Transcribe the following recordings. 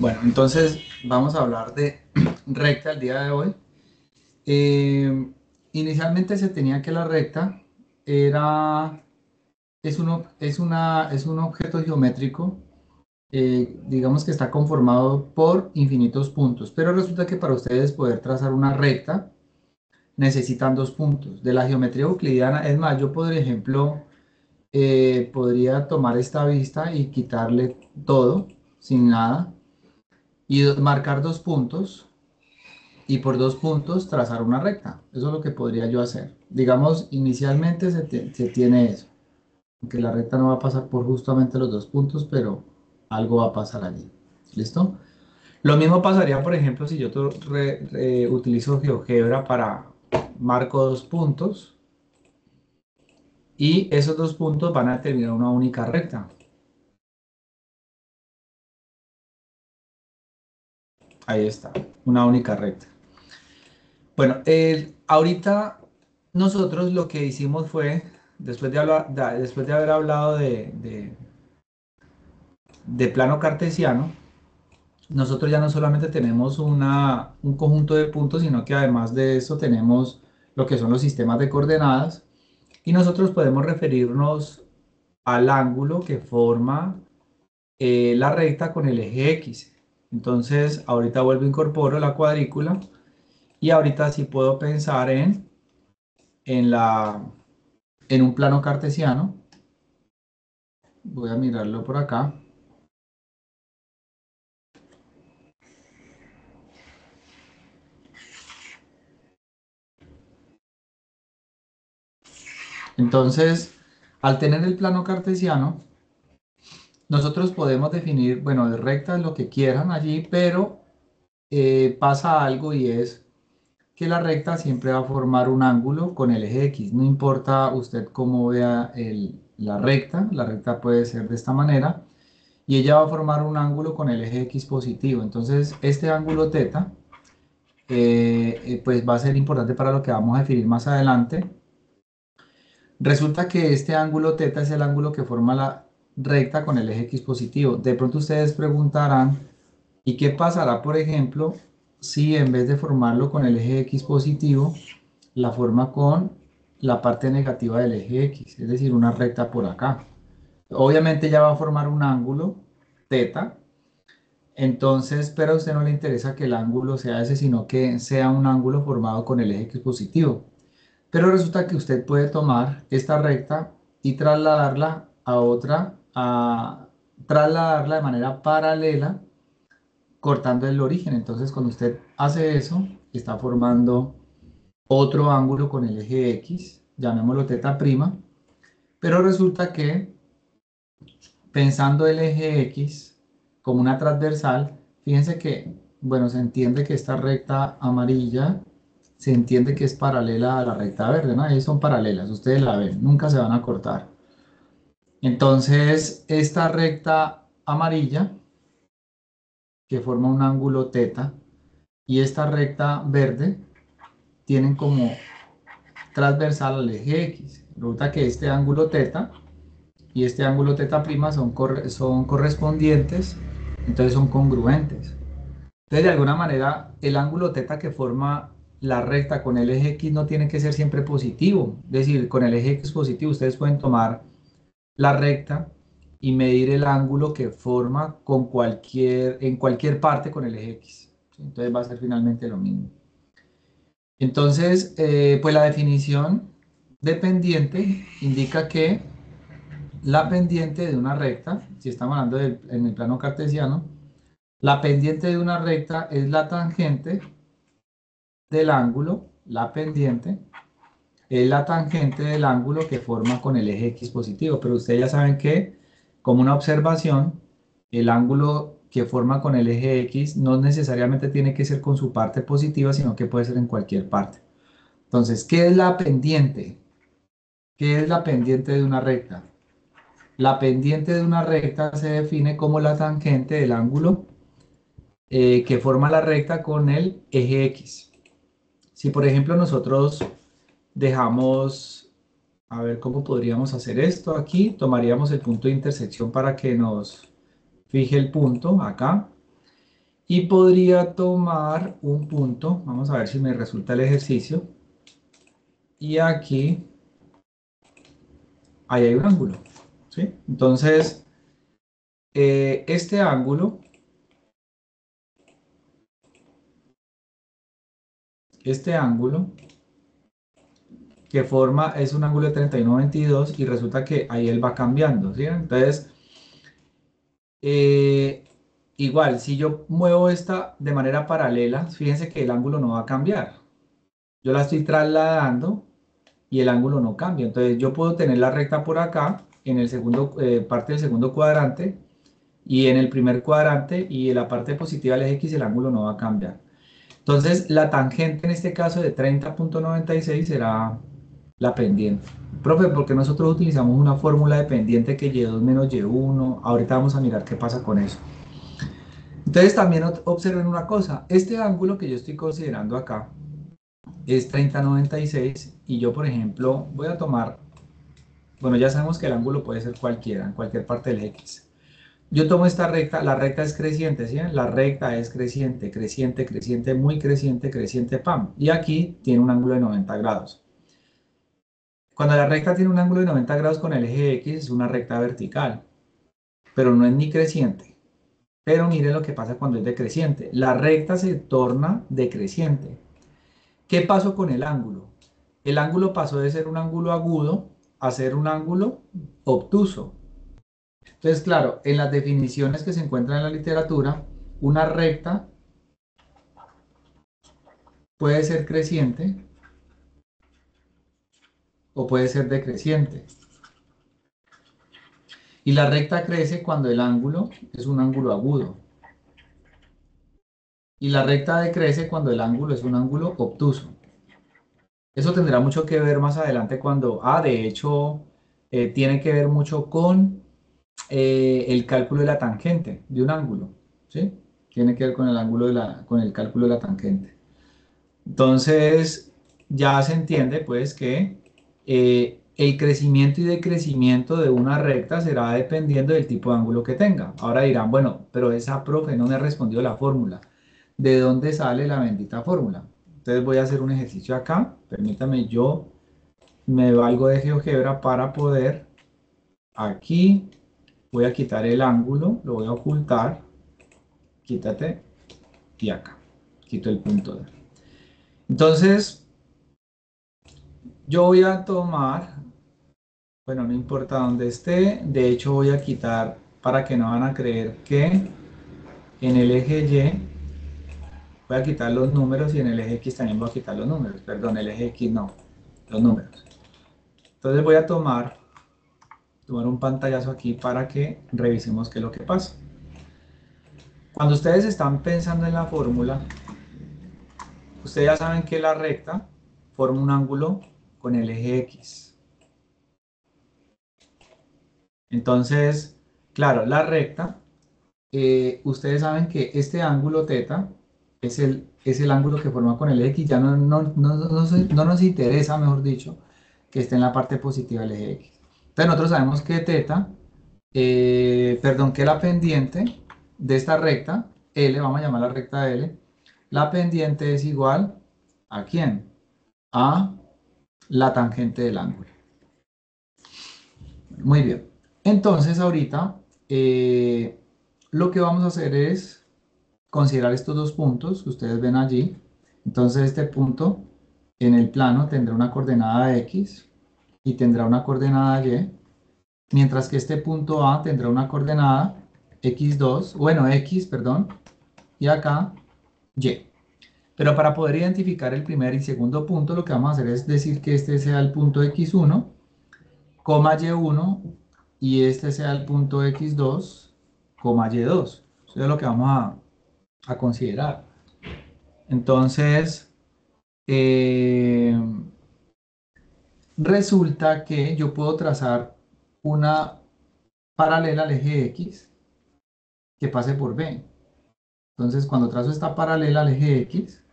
Bueno, entonces vamos a hablar de recta el día de hoy. Eh, Inicialmente se tenía que la recta era, es un objeto geométrico, digamos que está conformado por infinitos puntos, pero resulta que para ustedes poder trazar una recta necesitan dos puntos. De la geometría euclidiana, es más, yo por ejemplo podría tomar esta vista y quitarle todo, sin nada, y marcar dos puntos y por dos puntos trazar una recta. Eso es lo que podría yo hacer. Digamos, inicialmente se tiene eso, que la recta no va a pasar por justamente los dos puntos, pero algo va a pasar allí. ¿Listo? Lo mismo pasaría, por ejemplo, si yo utilizo GeoGebra para marco dos puntos y esos dos puntos van a determinar una única recta. Ahí está, una única recta. Bueno, ahorita nosotros lo que hicimos fue, después de haber hablado de plano cartesiano, nosotros ya no solamente tenemos un conjunto de puntos, sino que además de eso tenemos lo que son los sistemas de coordenadas y nosotros podemos referirnos al ángulo que forma la recta con el eje X. Entonces, ahorita vuelvo a incorporo la cuadrícula y ahorita sí puedo pensar en la en un plano cartesiano. Voy a mirarlo por acá. Entonces, al tener el plano cartesiano, nosotros podemos definir, bueno, de rectas lo que quieran allí, pero pasa algo y es que la recta siempre va a formar un ángulo con el eje X. No importa usted cómo vea la recta puede ser de esta manera y ella va a formar un ángulo con el eje X positivo. Entonces, este ángulo teta, pues va a ser importante para lo que vamos a definir más adelante. Resulta que este ángulo teta es el ángulo que forma la recta con el eje X positivo. De pronto ustedes preguntarán, ¿y qué pasará, por ejemplo, si en vez de formarlo con el eje X positivo, la forma con la parte negativa del eje X, es decir, una recta por acá? Obviamente ya va a formar un ángulo teta, entonces, pero a usted no le interesa que el ángulo sea ese, sino que sea un ángulo formado con el eje X positivo. Pero resulta que usted puede tomar esta recta y trasladarla a otra, trasladarla de manera paralela, cortando el origen. Entonces, cuando usted hace eso, está formando otro ángulo con el eje X, llamémoslo teta prima, pero resulta que pensando el eje X como una transversal, fíjense que, bueno, se entiende que esta recta amarilla se entiende que es paralela a la recta verde, ¿no? Ahí son paralelas, ustedes la ven, nunca se van a cortar. Entonces, esta recta amarilla, que forma un ángulo teta, y esta recta verde, tienen como transversal al eje X. Resulta que este ángulo teta y este ángulo teta prima son correspondientes, entonces son congruentes. Entonces, de alguna manera, el ángulo teta que forma la recta con el eje X no tiene que ser siempre positivo. Es decir, con el eje X positivo ustedes pueden tomar la recta y medir el ángulo que forma en cualquier parte con el eje X. Entonces va a ser finalmente lo mismo. Entonces, pues la definición de pendiente indica que la pendiente de una recta, si estamos hablando en el plano cartesiano, la pendiente de una recta es la tangente del ángulo, la pendiente, es la tangente del ángulo que forma con el eje X positivo. Pero ustedes ya saben que, como una observación, el ángulo que forma con el eje X no necesariamente tiene que ser con su parte positiva, sino que puede ser en cualquier parte. Entonces, ¿qué es la pendiente? ¿Qué es la pendiente de una recta? La pendiente de una recta se define como la tangente del ángulo que forma la recta con el eje X. Si por ejemplo nosotros dejamos, a ver cómo podríamos hacer esto aquí, tomaríamos el punto de intersección para que nos fije el punto acá. y podría tomar un punto, vamos a ver si me resulta el ejercicio, y aquí, ahí hay un ángulo, ¿sí? Entonces, este ángulo, que forma es un ángulo de 31,22 y resulta que ahí él va cambiando, ¿sí? Entonces, eh, igual, si yo muevo esta de manera paralela, fíjense que el ángulo no va a cambiar. Yo la estoy trasladando y el ángulo no cambia. Entonces yo puedo tener la recta por acá, en el segundo, parte del segundo cuadrante, y en el primer cuadrante, y en la parte positiva del eje X el ángulo no va a cambiar. Entonces la tangente en este caso de 30,96 será la pendiente. Profe, porque nosotros utilizamos una fórmula de pendiente que y2 menos y1. Ahorita vamos a mirar qué pasa con eso. Entonces también observen una cosa. Este ángulo que yo estoy considerando acá es 30,96 y yo, por ejemplo, voy a tomar, bueno, ya sabemos que el ángulo puede ser cualquiera, en cualquier parte del X. Yo tomo esta recta, la recta es creciente, ¿sí? La recta es creciente, creciente, creciente, muy creciente, creciente, pam. Y aquí tiene un ángulo de 90 grados. Cuando la recta tiene un ángulo de 90 grados con el eje X, es una recta vertical, pero no es ni creciente. Pero miren lo que pasa cuando es decreciente. La recta se torna decreciente. ¿Qué pasó con el ángulo? El ángulo pasó de ser un ángulo agudo a ser un ángulo obtuso. Entonces, claro, en las definiciones que se encuentran en la literatura, una recta puede ser creciente o puede ser decreciente. Y la recta crece cuando el ángulo es un ángulo agudo. Y la recta decrece cuando el ángulo es un ángulo obtuso. Eso tendrá mucho que ver más adelante cuando, de hecho, tiene que ver mucho con el cálculo de la tangente de un ángulo, ¿sí? Tiene que ver con el ángulo con el cálculo de la tangente. Entonces, ya se entiende pues que el crecimiento y decrecimiento de una recta será dependiendo del tipo de ángulo que tenga. Ahora dirán, bueno, pero esa profe no me ha respondido la fórmula. ¿De dónde sale la bendita fórmula? Entonces voy a hacer un ejercicio acá. Permítame, yo me valgo de GeoGebra para poder, aquí, voy a quitar el ángulo, lo voy a ocultar, quítate, y acá, quito el punto D. Entonces, yo voy a tomar, bueno, no importa dónde esté, de hecho voy a quitar, para que no van a creer que en el eje Y voy a quitar los números y en el eje X también voy a quitar los números, perdón, el eje X no, los números. Entonces voy a tomar un pantallazo aquí para que revisemos qué es lo que pasa. Cuando ustedes están pensando en la fórmula, ustedes ya saben que la recta forma un ángulo con el eje X. Entonces, claro, la recta, ustedes saben que este ángulo θ es el ángulo que forma con el eje X. Ya no nos interesa, mejor dicho, que esté en la parte positiva del eje X. Entonces nosotros sabemos que θ, perdón, que la pendiente de esta recta, L, vamos a llamar la recta L, la pendiente es igual ¿a quién? A la tangente del ángulo. Muy bien. Entonces ahorita lo que vamos a hacer es considerar estos dos puntos que ustedes ven allí. Entonces este punto en el plano tendrá una coordenada X y tendrá una coordenada Y, mientras que este punto A tendrá una coordenada X2, bueno, X, perdón, y acá Y. Pero para poder identificar el primer y segundo punto, lo que vamos a hacer es decir que este sea el punto X1, coma Y1, y este sea el punto X2, coma Y2. Eso es lo que vamos a considerar. Entonces, eh, resulta que yo puedo trazar una paralela al eje X que pase por B. Entonces, cuando trazo esta paralela al eje X,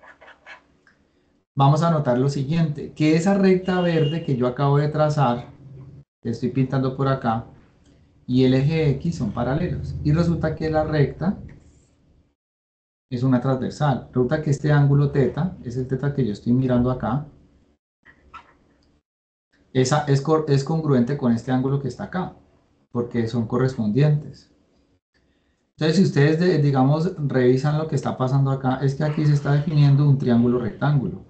vamos a notar lo siguiente, que esa recta verde que yo acabo de trazar, que estoy pintando por acá, y el eje X son paralelos. Y resulta que la recta es una transversal. Resulta que este ángulo teta, es el teta que yo estoy mirando acá, es congruente con este ángulo que está acá, porque son correspondientes. Entonces, si ustedes, digamos, revisan lo que está pasando acá, es que aquí se está definiendo un triángulo rectángulo.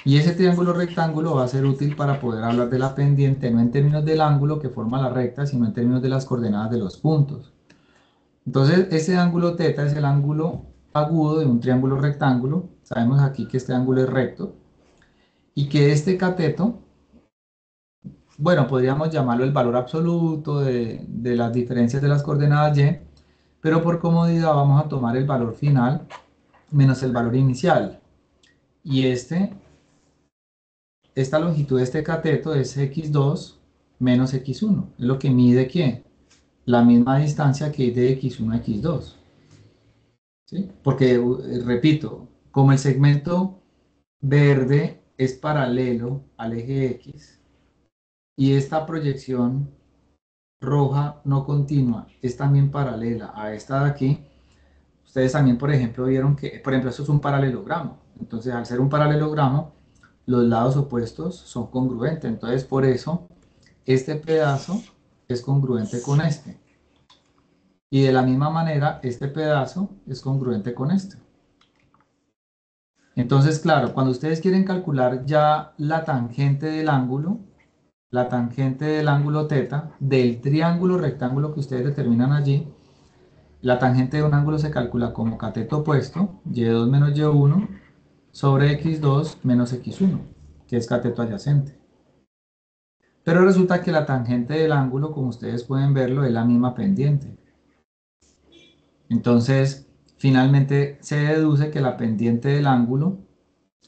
Y ese triángulo rectángulo va a ser útil para poder hablar de la pendiente, no en términos del ángulo que forma la recta, sino en términos de las coordenadas de los puntos. Entonces, ese ángulo teta es el ángulo agudo de un triángulo rectángulo. Sabemos aquí que este ángulo es recto y que este cateto, bueno, podríamos llamarlo el valor absoluto de las diferencias de las coordenadas y, pero por comodidad vamos a tomar el valor final menos el valor inicial. Y esta longitud de este cateto es x2 menos x1. Es lo que mide ¿qué? La misma distancia que hay de x1 a x2. ¿Sí? Porque, repito, como el segmento verde es paralelo al eje X y esta proyección roja no continua es también paralela a esta de aquí, ustedes también, por ejemplo, vieron que, por ejemplo, esto es un paralelogramo. Entonces, al ser un paralelogramo, los lados opuestos son congruentes. Entonces, por eso, este pedazo es congruente con este. Y de la misma manera, este pedazo es congruente con este. Entonces, claro, cuando ustedes quieren calcular ya la tangente del ángulo teta, del triángulo rectángulo que ustedes determinan allí, la tangente de un ángulo se calcula como cateto opuesto, y2 menos y1, sobre x2 menos x1, que es cateto adyacente. Pero resulta que la tangente del ángulo, como ustedes pueden verlo, es la misma pendiente. Entonces, finalmente se deduce que la pendiente del ángulo,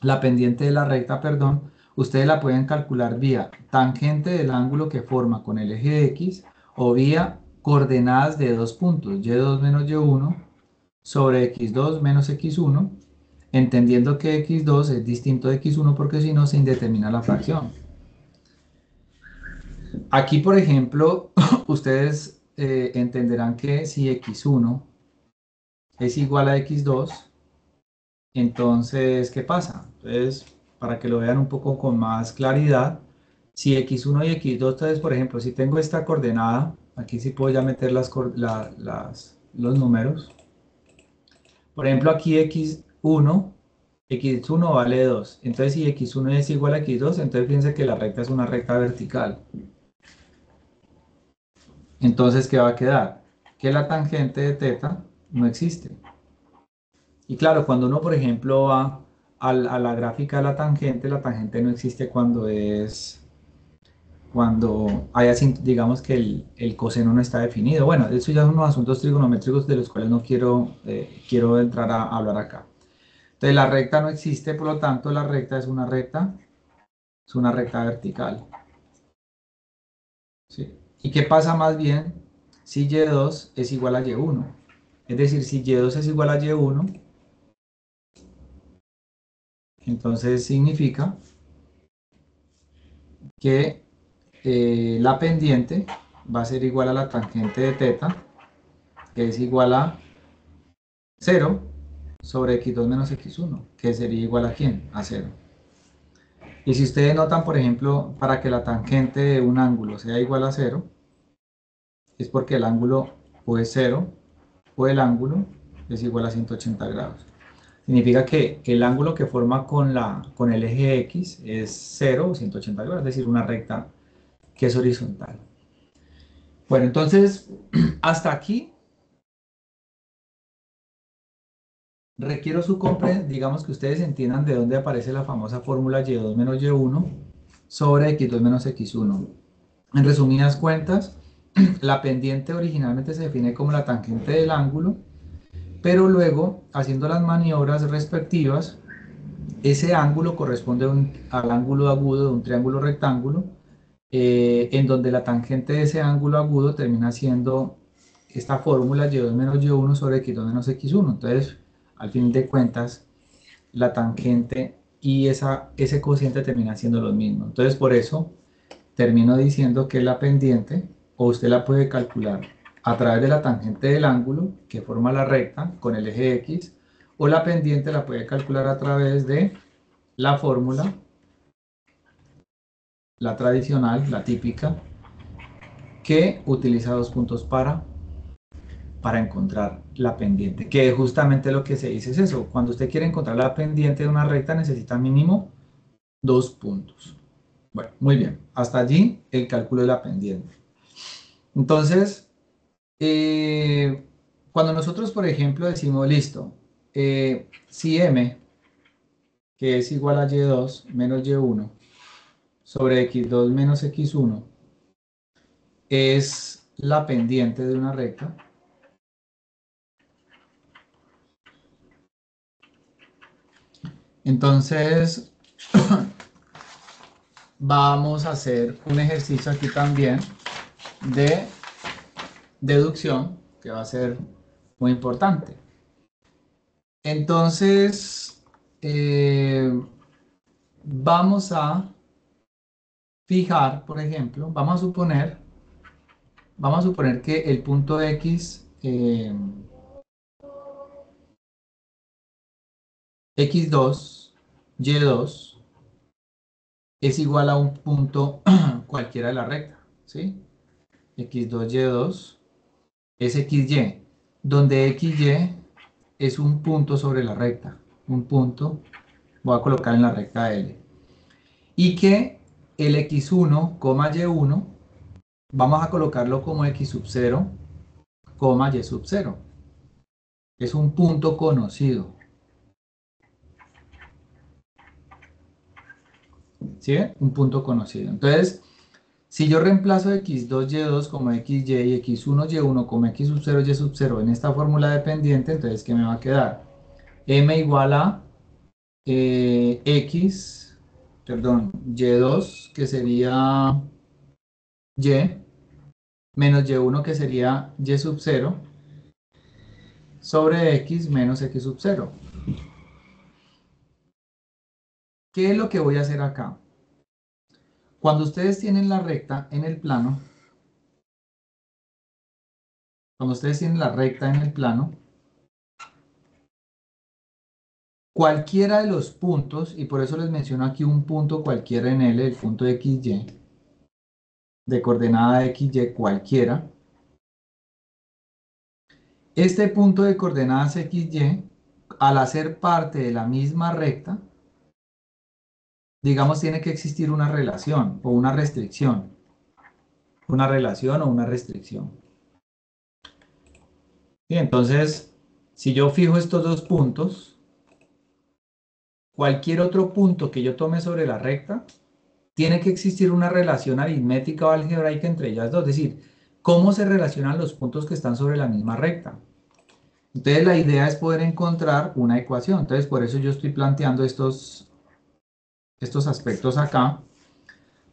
la pendiente de la recta, perdón, ustedes la pueden calcular vía tangente del ángulo que forma con el eje X o vía coordenadas de dos puntos, y2 menos y1 sobre x2 menos x1, entendiendo que x2 es distinto de x1 porque si no se indetermina la fracción. Aquí, por ejemplo, ustedes entenderán que si x1 es igual a x2, entonces, ¿qué pasa? Entonces, para que lo vean un poco con más claridad, si x1 y x2, entonces, por ejemplo, si tengo esta coordenada, aquí sí puedo ya meter los números. Por ejemplo, aquí x1 vale 2. Entonces, si x1 es igual a x2, entonces fíjense que la recta es una recta vertical. Entonces, ¿qué va a quedar? Que la tangente de teta no existe. Y claro, cuando uno, por ejemplo, va a la gráfica de la tangente no existe cuando hay así, digamos que el coseno no está definido. Bueno, eso ya son unos asuntos trigonométricos de los cuales no quiero entrar a hablar acá. Entonces la recta no existe, por lo tanto la recta es una recta vertical. ¿Sí? ¿Y qué pasa más bien si y2 es igual a y1? Es decir, si y2 es igual a y1, entonces significa que la pendiente va a ser igual a la tangente de teta, que es igual a 0 sobre x2 menos x1, que sería igual a ¿quién? A 0. Y si ustedes notan, por ejemplo, para que la tangente de un ángulo sea igual a 0, es porque el ángulo o es 0 o el ángulo es igual a 180 grados. Significa que el ángulo que forma con el eje X es 0 o 180 grados, es decir, una recta que es horizontal. Bueno, entonces, hasta aquí requiero su comprensión, digamos que ustedes entiendan de dónde aparece la famosa fórmula y2 menos y1 sobre x2 menos x1. En resumidas cuentas, la pendiente originalmente se define como la tangente del ángulo, pero luego, haciendo las maniobras respectivas, ese ángulo corresponde al ángulo agudo de un triángulo rectángulo, en donde la tangente de ese ángulo agudo termina siendo esta fórmula y2 menos y1 sobre x2 menos x1. Entonces, al fin de cuentas, la tangente y ese cociente terminan siendo los mismos. Entonces, por eso termino diciendo que la pendiente, o usted la puede calcular a través de la tangente del ángulo que forma la recta con el eje X, o la pendiente la puede calcular a través de la fórmula, la tradicional, la típica, que utiliza dos puntos para encontrar la pendiente, que justamente lo que se dice es eso: cuando usted quiere encontrar la pendiente de una recta necesita mínimo dos puntos. Bueno, muy bien, hasta allí el cálculo de la pendiente. Entonces, cuando nosotros, por ejemplo, decimos, listo, si m, que es igual a y2 menos y1 sobre x2 menos x1, es la pendiente de una recta, entonces vamos a hacer un ejercicio aquí también de deducción que va a ser muy importante. Entonces, vamos a fijar, por ejemplo, vamos a suponer que el punto X, X2, Y2, es igual a un punto cualquiera de la recta, ¿sí? X2, Y2 es XY, donde XY es un punto sobre la recta, un punto, voy a colocar en la recta L, y que el X1, Y1, vamos a colocarlo como X sub 0, Y sub 0, es un punto conocido, ¿sí? Un punto conocido. Entonces, si yo reemplazo x2, y2 como xy y x1, y1 como x sub 0, y sub 0 en esta fórmula dependiente, entonces, ¿qué me va a quedar? M igual a x, perdón, y2, que sería y, menos y1, que sería y sub 0, sobre x menos x sub 0. ¿Qué es lo que voy a hacer acá? Cuando ustedes tienen la recta en el plano, cualquiera de los puntos, y por eso les menciono aquí un punto cualquiera en L, el punto XY, de coordenada XY cualquiera, este punto de coordenadas XY, al hacer parte de la misma recta, digamos, tiene que existir una relación o una restricción. Una relación o una restricción. Y entonces, si yo fijo estos dos puntos, cualquier otro punto que yo tome sobre la recta, tiene que existir una relación aritmética o algebraica entre ellas dos. Es decir, cómo se relacionan los puntos que están sobre la misma recta. Entonces, la idea es poder encontrar una ecuación. Entonces, por eso yo estoy planteando estos aspectos acá.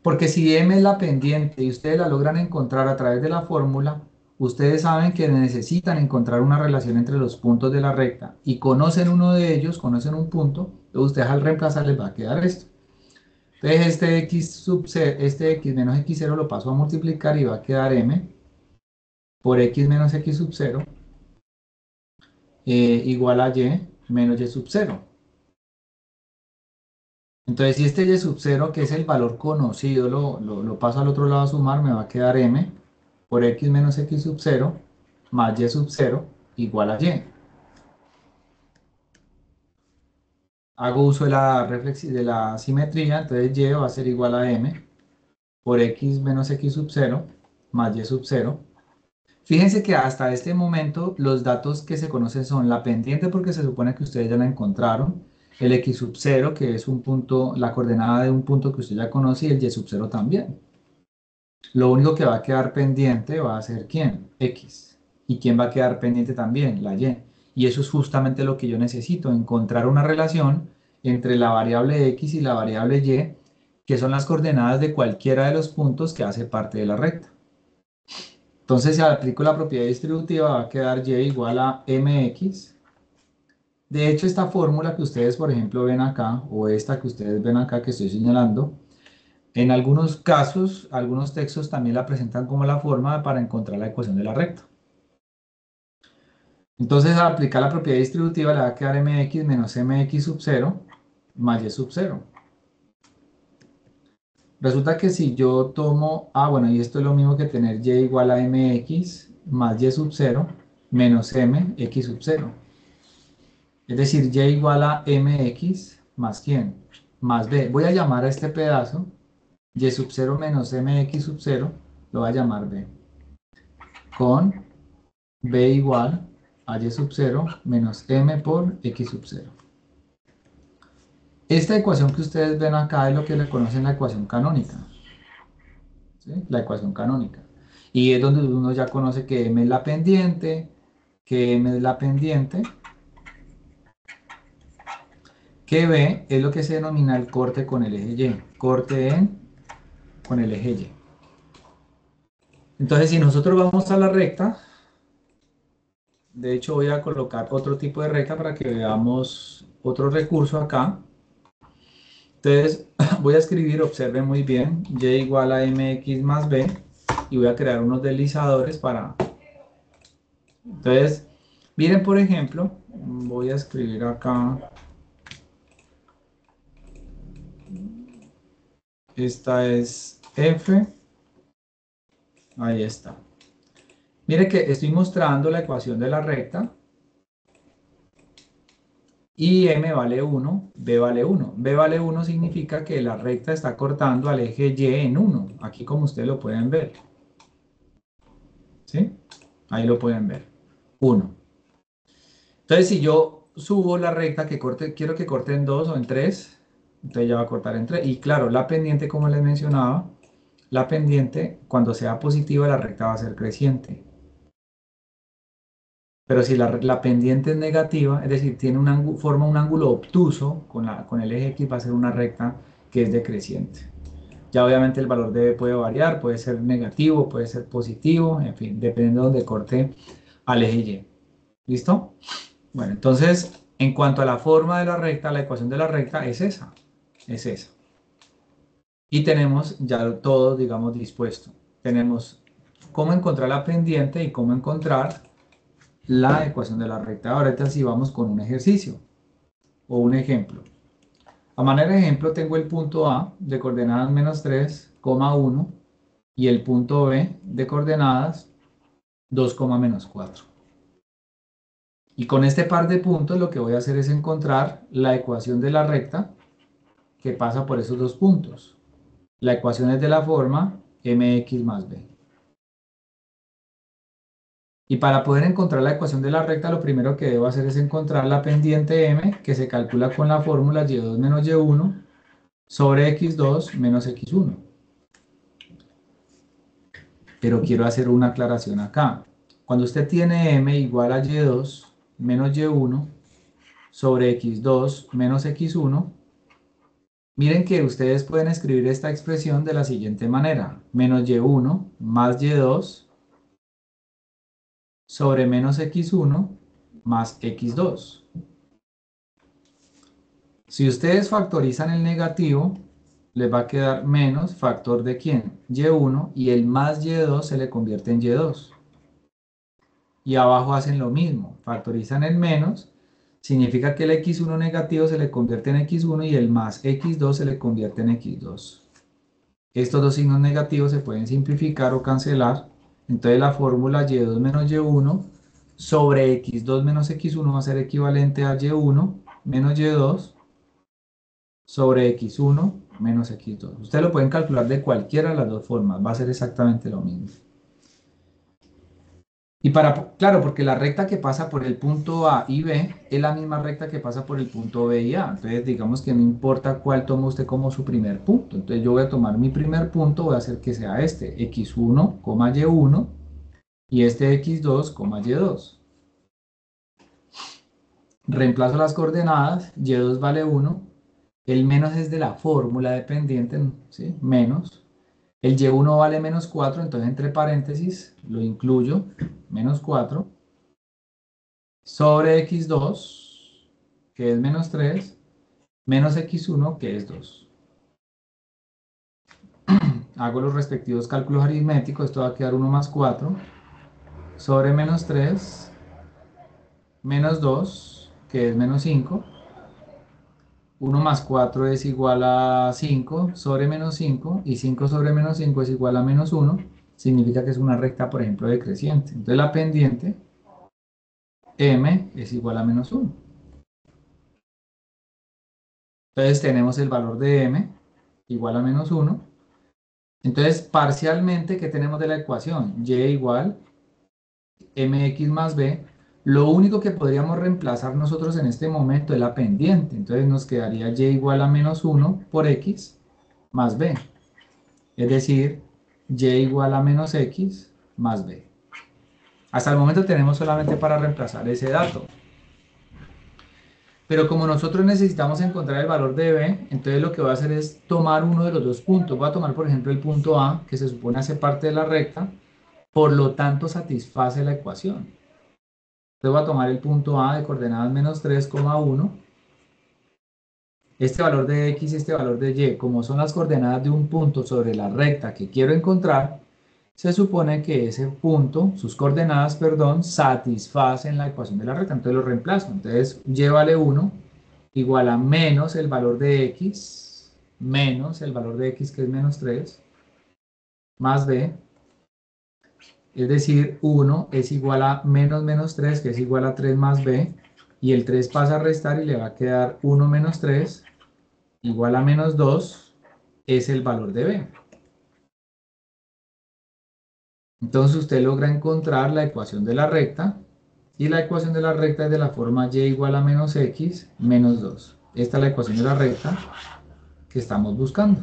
Porque si m es la pendiente y ustedes la logran encontrar a través de la fórmula, ustedes saben que necesitan encontrar una relación entre los puntos de la recta y conocen uno de ellos, conocen un punto, entonces ustedes al reemplazar les va a quedar esto. Entonces este x menos x0 lo paso a multiplicar y va a quedar m por x menos x sub 0 igual a y menos y sub 0. Entonces, si este y sub 0, que es el valor conocido, lo paso al otro lado a sumar, me va a quedar m por x menos x sub 0 más y sub 0 igual a y. Hago uso de de la simetría, entonces y va a ser igual a m por x menos x sub 0 más y sub 0. Fíjense que hasta este momento los datos que se conocen son la pendiente, porque se supone que ustedes ya la encontraron, el x sub 0, que es un punto, la coordenada de un punto que usted ya conoce, y el y sub 0 también. Lo único que va a quedar pendiente va a ser ¿quién? X. ¿Y quién va a quedar pendiente también? La Y. Y eso es justamente lo que yo necesito: encontrar una relación entre la variable X y la variable Y, que son las coordenadas de cualquiera de los puntos que hace parte de la recta. Entonces, si aplico la propiedad distributiva, va a quedar Y igual a mx. De hecho, esta fórmula que ustedes, por ejemplo, ven acá, o esta que ustedes ven acá que estoy señalando, en algunos casos, algunos textos también la presentan como la forma para encontrar la ecuación de la recta. Entonces, al aplicar la propiedad distributiva, le va a quedar mx menos mx sub 0 más y sub 0. Resulta que si yo tomo, bueno, y esto es lo mismo que tener y igual a mx más y sub 0 menos mx sub 0. Es decir, y igual a mx más ¿quién? Más b. Voy a llamar a este pedazo y sub 0 menos mx sub 0, lo voy a llamar b. Con b igual a y sub 0 menos m por x sub 0. Esta ecuación que ustedes ven acá es lo que le conocen la ecuación canónica. ¿Sí? La ecuación canónica. Y es donde uno ya conoce que m es la pendiente, que m es la pendiente, que b es lo que se denomina el corte con el eje y, con el eje y. Entonces, si nosotros vamos a la recta, de hecho voy a colocar otro tipo de recta para que veamos otro recurso acá. Entonces, voy a escribir, observen muy bien, y igual a mx más b, y voy a crear unos deslizadores para... Entonces, miren por ejemplo, voy a escribir acá, esta es f, ahí está. Mire que estoy mostrando la ecuación de la recta, y m vale 1, b vale 1. B vale 1 significa que la recta está cortando al eje y en 1, aquí como ustedes lo pueden ver. ¿Sí? Ahí lo pueden ver. 1. Entonces, si yo subo la recta que corte, quiero que corte en 2 o en 3, entonces ya va a cortar en 3. Y claro, la pendiente, como les mencionaba, la pendiente, cuando sea positiva, la recta va a ser creciente. Pero si la pendiente es negativa, es decir, tiene forma un ángulo obtuso con el eje X, va a ser una recta que es decreciente. Ya obviamente el valor de B puede variar, puede ser negativo, puede ser positivo, en fin, dependiendo de donde corte al eje Y. ¿Listo? Bueno, entonces, en cuanto a la forma de la recta, la ecuación de la recta es esa, es esa. Y tenemos ya todo, digamos, dispuesto. Tenemos cómo encontrar la pendiente y cómo encontrar la ecuación de la recta. Ahorita sí vamos con un ejercicio o un ejemplo. A manera de ejemplo tengo el punto A de coordenadas menos 3,1 y el punto B de coordenadas 2, menos 4. Y con este par de puntos lo que voy a hacer es encontrar la ecuación de la recta que pasa por esos dos puntos. La ecuación es de la forma mx más b. Y para poder encontrar la ecuación de la recta, lo primero que debo hacer es encontrar la pendiente m, que se calcula con la fórmula y2 menos y1 sobre x2 menos x1. Pero quiero hacer una aclaración acá. Cuando usted tiene m igual a y2 menos y1 sobre x2 menos x1, miren que ustedes pueden escribir esta expresión de la siguiente manera. Menos y1 más y2 sobre menos x1 más x2. Si ustedes factorizan el negativo, les va a quedar menos factor de ¿quién? Y1, y el más y2 se le convierte en y2. Y abajo hacen lo mismo, factorizan el menos, significa que el x1 negativo se le convierte en x1 y el más x2 se le convierte en x2. Estos dos signos negativos se pueden simplificar o cancelar, entonces la fórmula y2 menos y1 sobre x2 menos x1 va a ser equivalente a y1 menos y2 sobre x1 menos x2. Ustedes lo pueden calcular de cualquiera de las dos formas, va a ser exactamente lo mismo. Y claro, porque la recta que pasa por el punto A y B es la misma recta que pasa por el punto B y A. Entonces, digamos que no importa cuál toma usted como su primer punto. Entonces, yo voy a tomar mi primer punto, voy a hacer que sea este, x1, y1, y este x2, y2. Reemplazo las coordenadas, y2 vale 1, el menos es de la fórmula dependiente, ¿sí? Menos. El y1 vale menos 4, entonces entre paréntesis lo incluyo, menos 4, sobre x2, que es menos 3, menos x1, que es 2. Hago los respectivos cálculos aritméticos, esto va a quedar 1 más 4, sobre menos 3, menos 2, que es menos 5. 1 más 4 es igual a 5 sobre menos 5, y 5 sobre menos 5 es igual a menos 1. Significa que es una recta, por ejemplo, decreciente. Entonces la pendiente m es igual a menos 1. Entonces tenemos el valor de m igual a menos 1. Entonces, parcialmente, ¿qué tenemos de la ecuación? Y igual mx más b. Lo único que podríamos reemplazar nosotros en este momento es la pendiente. Entonces nos quedaría y igual a menos 1 por x más b. Es decir, y igual a menos x más b. Hasta el momento tenemos solamente para reemplazar ese dato. Pero como nosotros necesitamos encontrar el valor de b, entonces lo que voy a hacer es tomar uno de los dos puntos. Voy a tomar, por ejemplo, el punto A, que se supone hace parte de la recta, por lo tanto satisface la ecuación. Entonces voy a tomar el punto A de coordenadas menos 3,1. Este valor de x y este valor de y, como son las coordenadas de un punto sobre la recta que quiero encontrar, se supone que ese punto, sus coordenadas, perdón, satisfacen la ecuación de la recta. Entonces lo reemplazo. Entonces y vale 1 igual a menos el valor de x, menos el valor de x que es menos 3, más b. Es decir, 1 es igual a menos menos 3, que es igual a 3 más b, y el 3 pasa a restar y le va a quedar 1 menos 3 igual a menos 2, es el valor de b. Entonces usted logra encontrar la ecuación de la recta, y la ecuación de la recta es de la forma y igual a menos x menos 2. Esta es la ecuación de la recta que estamos buscando.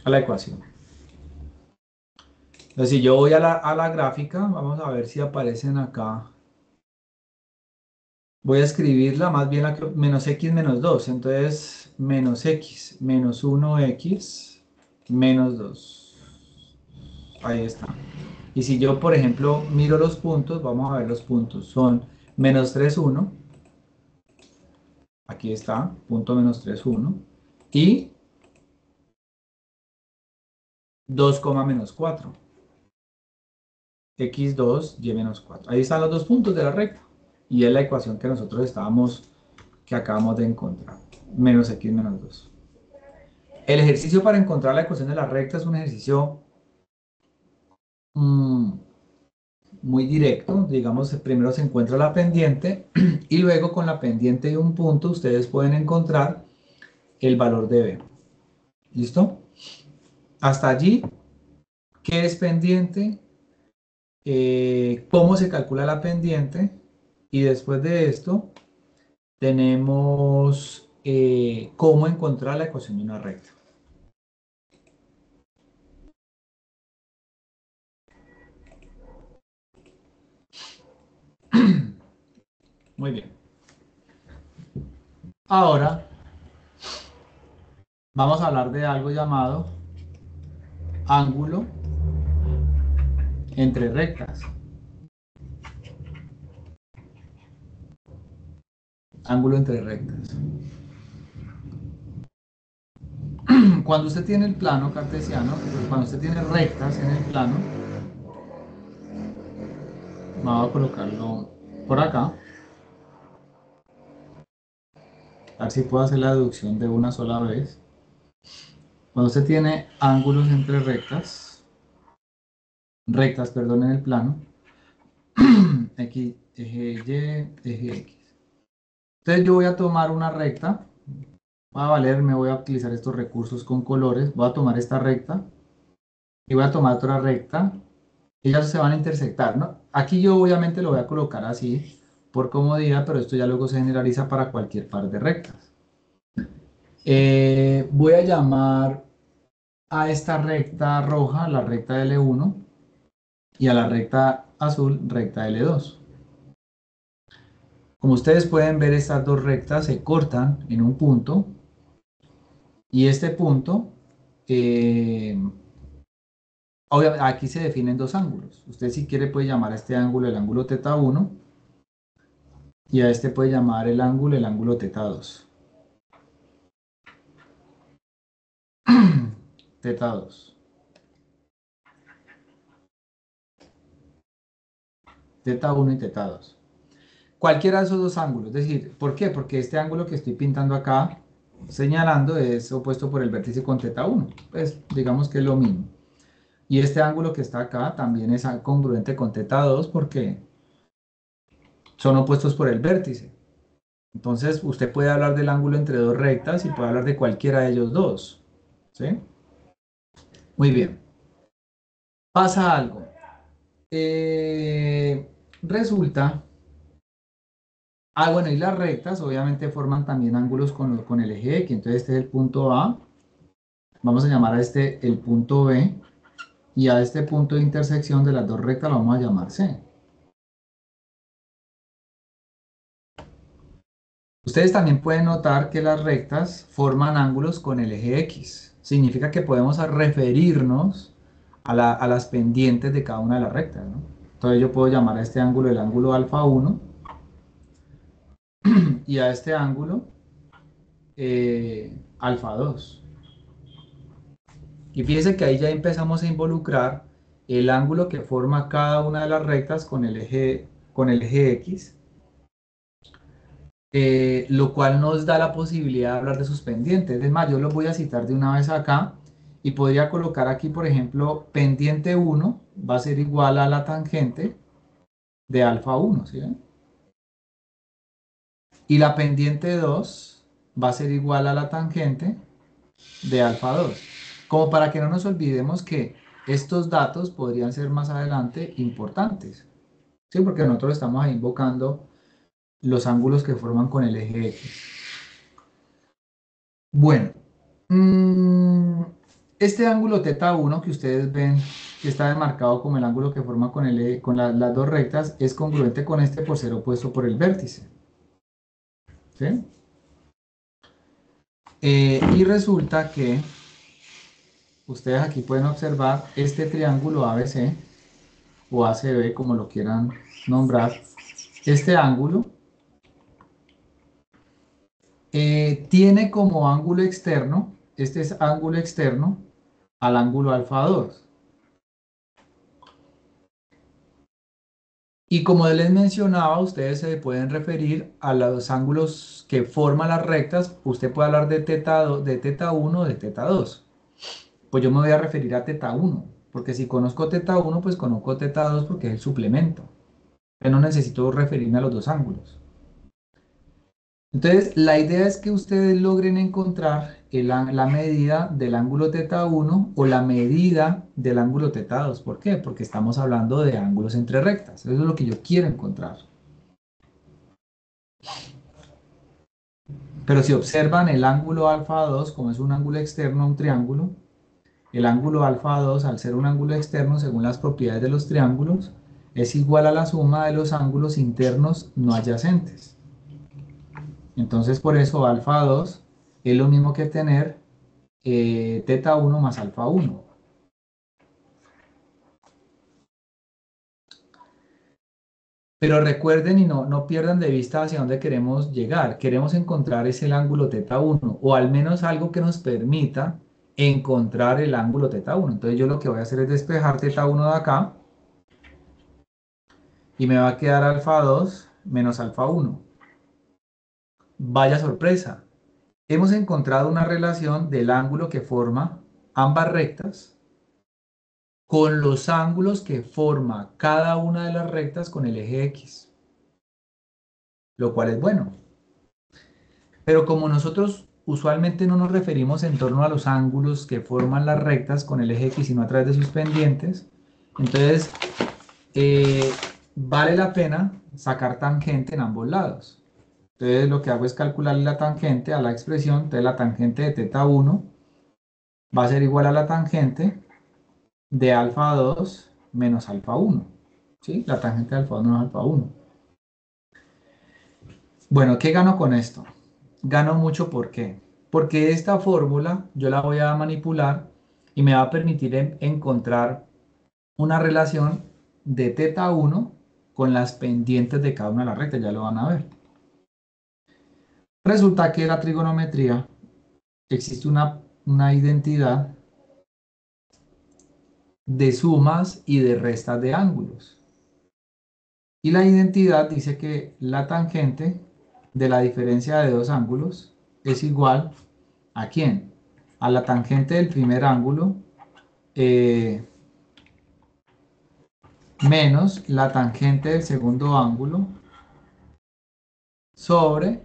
A la ecuación. Entonces si yo voy a la gráfica, vamos a ver si aparecen acá. Voy a escribirla más bien menos x menos 2. Entonces, menos x menos 1x menos 2. Ahí está. Y si yo, por ejemplo, miro los puntos, vamos a ver los puntos. Son menos 3, 1. Aquí está, punto menos 3, 1. Y 2, menos 4. X2, y menos 4. Ahí están los dos puntos de la recta. Y es la ecuación que nosotros que acabamos de encontrar. Menos x menos 2. El ejercicio para encontrar la ecuación de la recta es un ejercicio mm, muy directo. Digamos, primero se encuentra la pendiente y luego con la pendiente de un punto ustedes pueden encontrar el valor de b. ¿Listo? Hasta allí, ¿qué es pendiente? ¿Cómo se calcula la pendiente? Y después de esto, tenemos cómo encontrar la ecuación de una recta. Muy bien. Ahora vamos a hablar de algo llamado ángulo entre rectas. Ángulo entre rectas. Cuando usted tiene el plano cartesiano, cuando usted tiene rectas en el plano, vamos a colocarlo por acá, a ver si puedo hacer la deducción de una sola vez. Cuando usted tiene ángulos entre rectas, perdón, en el plano, X, eje Y, eje X. Entonces yo voy a tomar una recta, me voy a utilizar estos recursos con colores, voy a tomar esta recta y voy a tomar otra recta. Ellas se van a intersectar, ¿no? Aquí yo obviamente lo voy a colocar así por comodidad, pero esto ya luego se generaliza para cualquier par de rectas. Voy a llamar a esta recta roja la recta L1 y a la recta azul recta L2. Como ustedes pueden ver, estas dos rectas se cortan en un punto, y este punto, obviamente, aquí se definen dos ángulos. Usted, si quiere, puede llamar a este ángulo el ángulo θ1, y a este puede llamar el ángulo θ2. θ2. θ1 y θ2. Cualquiera de esos dos ángulos. Es decir, ¿por qué? Porque este ángulo que estoy pintando acá, señalando, es opuesto por el vértice con θ1. Pues digamos que es lo mismo. Y este ángulo que está acá también es congruente con θ2 porque son opuestos por el vértice. Entonces, usted puede hablar del ángulo entre dos rectas y puede hablar de cualquiera de ellos dos. ¿Sí? Muy bien. Pasa algo. Resulta. Bueno, y las rectas obviamente forman también ángulos con el eje X. Entonces, este es el punto A. Vamos a llamar a este el punto B. Y a este punto de intersección de las dos rectas lo vamos a llamar C. Ustedes también pueden notar que las rectas forman ángulos con el eje X. Significa que podemos referirnos a las pendientes de cada una de las rectas, ¿no? Entonces yo puedo llamar a este ángulo el ángulo alfa 1 y a este ángulo alfa 2. Y fíjense que ahí ya empezamos a involucrar el ángulo que forma cada una de las rectas con el eje X, lo cual nos da la posibilidad de hablar de sus pendientes. Es más, yo los voy a citar de una vez acá y podría colocar aquí, por ejemplo, pendiente 1 va a ser igual a la tangente de alfa 1, ¿sí ven? Y la pendiente 2 va a ser igual a la tangente de alfa 2. Como para que no nos olvidemos que estos datos podrían ser más adelante importantes. ¿Sí? Porque nosotros estamos ahí invocando los ángulos que forman con el eje X. Bueno, mm, este ángulo θ1 que ustedes ven que está demarcado como el ángulo que forma con las dos rectas es congruente con este por ser opuesto por el vértice. ¿Sí? Y resulta que ustedes aquí pueden observar este triángulo ABC o ACB, como lo quieran nombrar. Este ángulo tiene como ángulo externo, este es ángulo externo al ángulo alfa 2. Y como les mencionaba, ustedes se pueden referir a los ángulos que forman las rectas. Usted puede hablar de θ2, de θ1 o de θ2. Pues yo me voy a referir a θ1, porque si conozco θ1, pues conozco θ2 porque es el suplemento. Yo no necesito referirme a los dos ángulos. Entonces, la idea es que ustedes logren encontrar la medida del ángulo θ1 o la medida del ángulo θ2. ¿Por qué? Porque estamos hablando de ángulos entre rectas. Eso es lo que yo quiero encontrar. Pero si observan el ángulo alfa 2, como es un ángulo externo a un triángulo, el ángulo alfa 2, al ser un ángulo externo, según las propiedades de los triángulos, es igual a la suma de los ángulos internos no adyacentes. Entonces, por eso alfa 2 es lo mismo que tener θ1 más alfa 1. Pero recuerden y no pierdan de vista hacia dónde queremos llegar. Queremos encontrar ese ángulo θ1 o al menos algo que nos permita encontrar el ángulo θ1. Entonces yo lo que voy a hacer es despejar θ1 de acá y me va a quedar alfa 2 menos alfa 1. Vaya sorpresa. Hemos encontrado una relación del ángulo que forma ambas rectas con los ángulos que forma cada una de las rectas con el eje X, lo cual es bueno. Pero como nosotros usualmente no nos referimos en torno a los ángulos que forman las rectas con el eje X, sino a través de sus pendientes, entonces eh, vale la pena sacar tangente en ambos lados. Entonces lo que hago es calcular la tangente a la expresión. Entonces la tangente de θ1 va a ser igual a la tangente de alfa 2 menos alfa 1. ¿Sí? La tangente de alfa 2 menos alfa 1. Bueno, ¿qué gano con esto? Gano mucho, ¿por qué? Porque esta fórmula yo la voy a manipular y me va a permitir encontrar una relación de θ1 con las pendientes de cada una de las rectas, ya lo van a ver. Resulta que en la trigonometría existe una identidad de sumas y de restas de ángulos. Y la identidad dice que la tangente de la diferencia de dos ángulos es igual ¿a quién? A la tangente del primer ángulo menos la tangente del segundo ángulo sobre,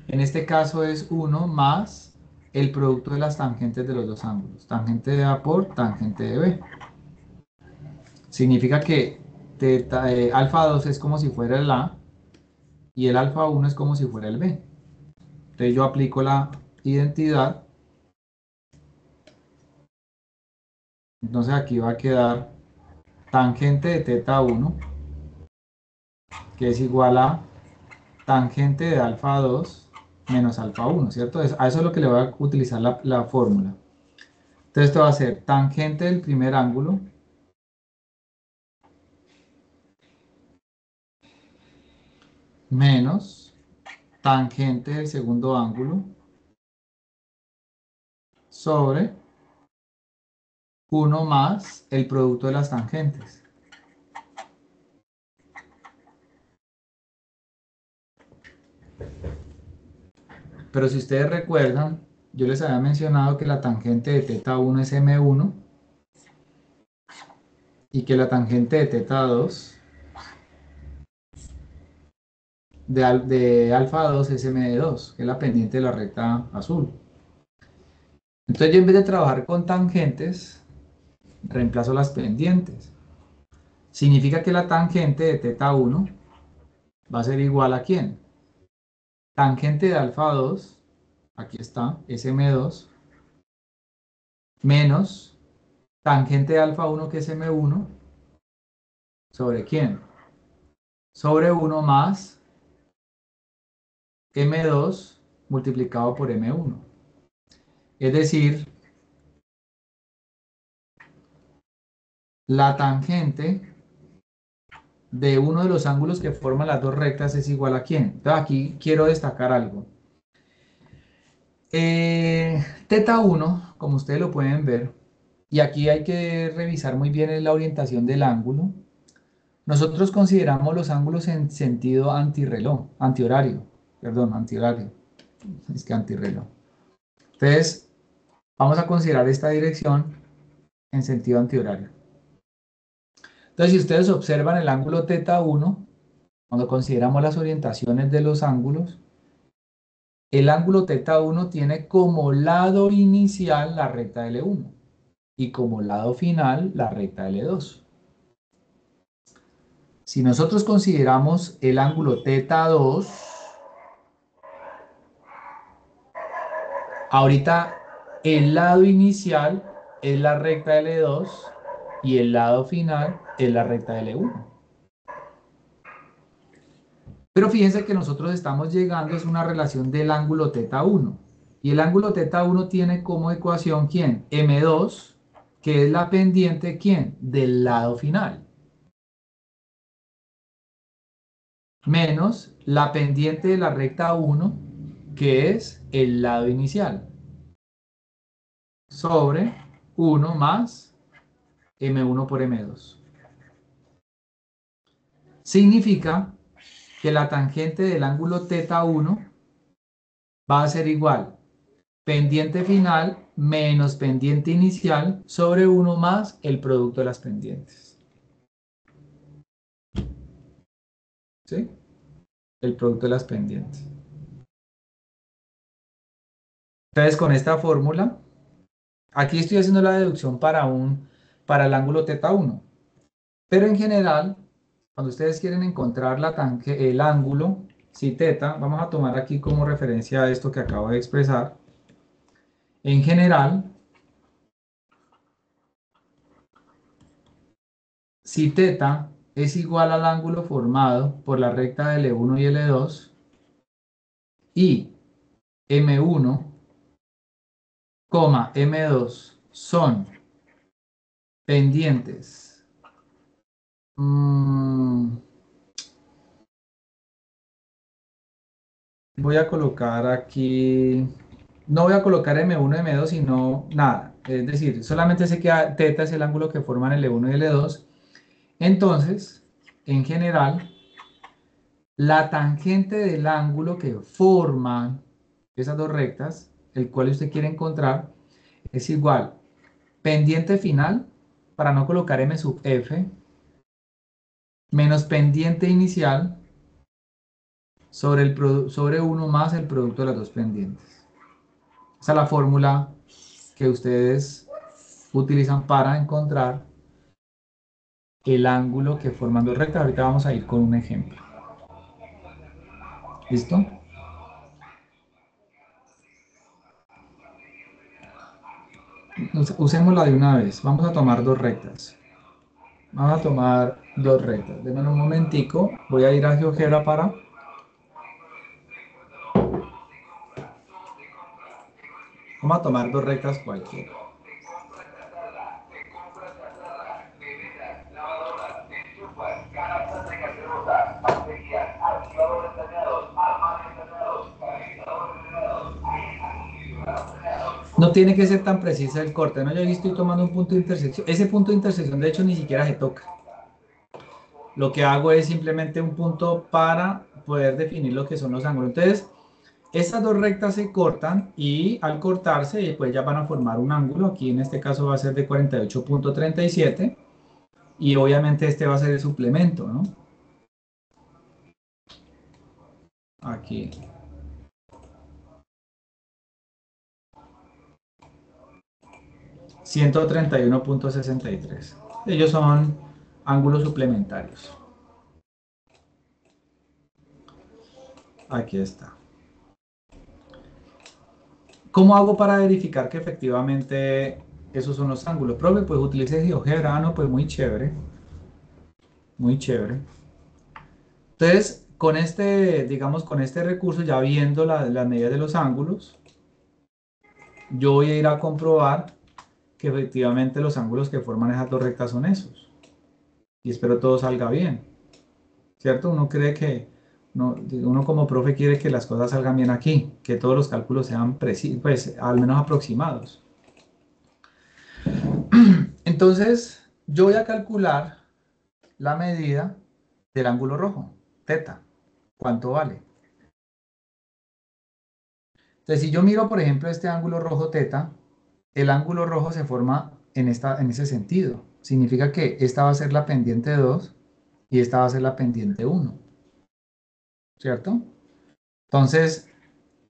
en este caso es 1 más el producto de las tangentes de los dos ángulos. Tangente de A por tangente de B. Significa que alfa 2 es como si fuera el A y el alfa 1 es como si fuera el B. Entonces yo aplico la identidad. Entonces aquí va a quedar tangente de teta 1, que es igual a tangente de alfa 2 menos alfa 1, ¿cierto? A eso es lo que le voy a utilizar la fórmula. Entonces esto va a ser tangente del primer ángulo menos tangente del segundo ángulo sobre 1 más el producto de las tangentes. Pero si ustedes recuerdan, yo les había mencionado que la tangente de teta 1 es m1 y que la tangente de teta 2 de alfa 2 es m de 2, que es la pendiente de la recta azul. Entonces yo en vez de trabajar con tangentes, reemplazo las pendientes. Significa que la tangente de teta 1 va a ser igual ¿a quién? Tangente de alfa 2, aquí está, es m2, menos tangente de alfa 1 que es m1, ¿sobre quién? Sobre 1 más m2 multiplicado por m1. Es decir, la tangente de uno de los ángulos que forman las dos rectas es igual ¿a quién? Entonces aquí quiero destacar algo. Teta 1, como ustedes lo pueden ver, y aquí hay que revisar muy bien la orientación del ángulo. Nosotros consideramos los ángulos en sentido antirreloj, antihorario, perdón, antihorario, es que antirreloj. Entonces, vamos a considerar esta dirección en sentido antihorario. Entonces, si ustedes observan el ángulo teta 1, cuando consideramos las orientaciones de los ángulos, el ángulo teta 1 tiene como lado inicial la recta L1 y como lado final la recta L2. Si nosotros consideramos el ángulo teta 2, ahorita el lado inicial es la recta L2 y el lado final es la recta L1. Pero fíjense que nosotros estamos llegando es una relación del ángulo teta 1. Y el ángulo teta 1 tiene como ecuación ¿quién? M2, que es la pendiente ¿quién? Del lado final. Menos la pendiente de la recta 1, que es el lado inicial. Sobre 1 más M1 por M2. Significa que la tangente del ángulo teta 1 va a ser igual pendiente final menos pendiente inicial sobre 1 más el producto de las pendientes. ¿Sí? El producto de las pendientes. Entonces, con esta fórmula, aquí estoy haciendo la deducción para el ángulo teta 1. Pero en general, cuando ustedes quieren encontrar el ángulo, si teta, vamos a tomar aquí como referencia esto que acabo de expresar. En general, si teta es igual al ángulo formado por la recta L1 y L2 y M1, M2 son pendientes. Voy a colocar aquí, no voy a colocar M1 y M2, sino nada. Es decir, solamente sé que teta es el ángulo que forman L1 y L2. Entonces, en general, la tangente del ángulo que forman esas dos rectas, el cual usted quiere encontrar, es igual pendiente final, para no colocar m sub f, menos pendiente inicial sobre 1 más el producto de las dos pendientes. Esa es la fórmula que ustedes utilizan para encontrar el ángulo que forman dos rectas. Ahorita vamos a ir con un ejemplo. ¿Listo? Usémosla de una vez. Vamos a tomar dos rectas. Vamos a tomar dos rectas. Denme un momentico. Voy a ir a GeoGebra para... Vamos a tomar dos rectas cualquiera. No tiene que ser tan precisa el corte, ¿no? Yo aquí estoy tomando un punto de intersección. Ese punto de intersección, de hecho, ni siquiera se toca. Lo que hago es simplemente un punto para poder definir lo que son los ángulos. Entonces, estas dos rectas se cortan y al cortarse, pues ya van a formar un ángulo. Aquí en este caso va a ser de 48.37 y obviamente este va a ser el suplemento, ¿no? Aquí. $131.63. Ellos son ángulos suplementarios. Aquí está. ¿Cómo hago para verificar que efectivamente esos son los ángulos? Profe, pues utilice GeoGebra, ¿no? Pues muy chévere. Muy chévere. Entonces, con este, digamos, con este recurso, ya viendo las medidas de los ángulos, yo voy a ir a comprobar que efectivamente los ángulos que forman esas dos rectas son esos. Y espero todo salga bien. ¿Cierto? Uno cree que, uno como profe quiere que las cosas salgan bien aquí, que todos los cálculos sean precisos, pues al menos aproximados. Entonces, yo voy a calcular la medida del ángulo rojo, teta. ¿Cuánto vale? Entonces, si yo miro, por ejemplo, este ángulo rojo teta, el ángulo rojo se forma en ese sentido. Significa que esta va a ser la pendiente 2 y esta va a ser la pendiente 1. ¿Cierto? Entonces,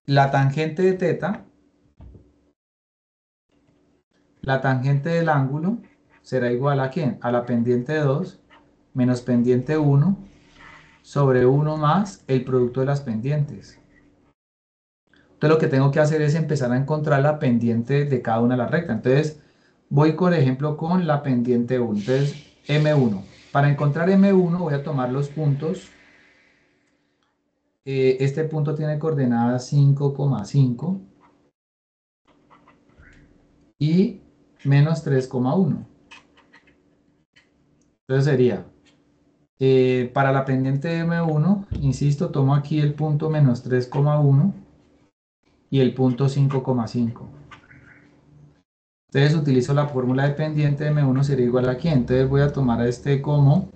la tangente de teta, la tangente del ángulo, será igual a ¿quién? A la pendiente 2 menos pendiente 1 sobre 1 más el producto de las pendientes. Entonces lo que tengo que hacer es empezar a encontrar la pendiente de cada una de las rectas. Entonces voy, por ejemplo, con la pendiente 1. Entonces M1. Para encontrar M1 voy a tomar los puntos. Este punto tiene coordenadas 5,5 y menos 3,1. Entonces sería, para la pendiente M1, insisto, tomo aquí el punto menos 3,1 y el punto 5,5. Entonces utilizo la fórmula de pendiente de M1 sería igual a ¿quién? Entonces voy a tomar a este como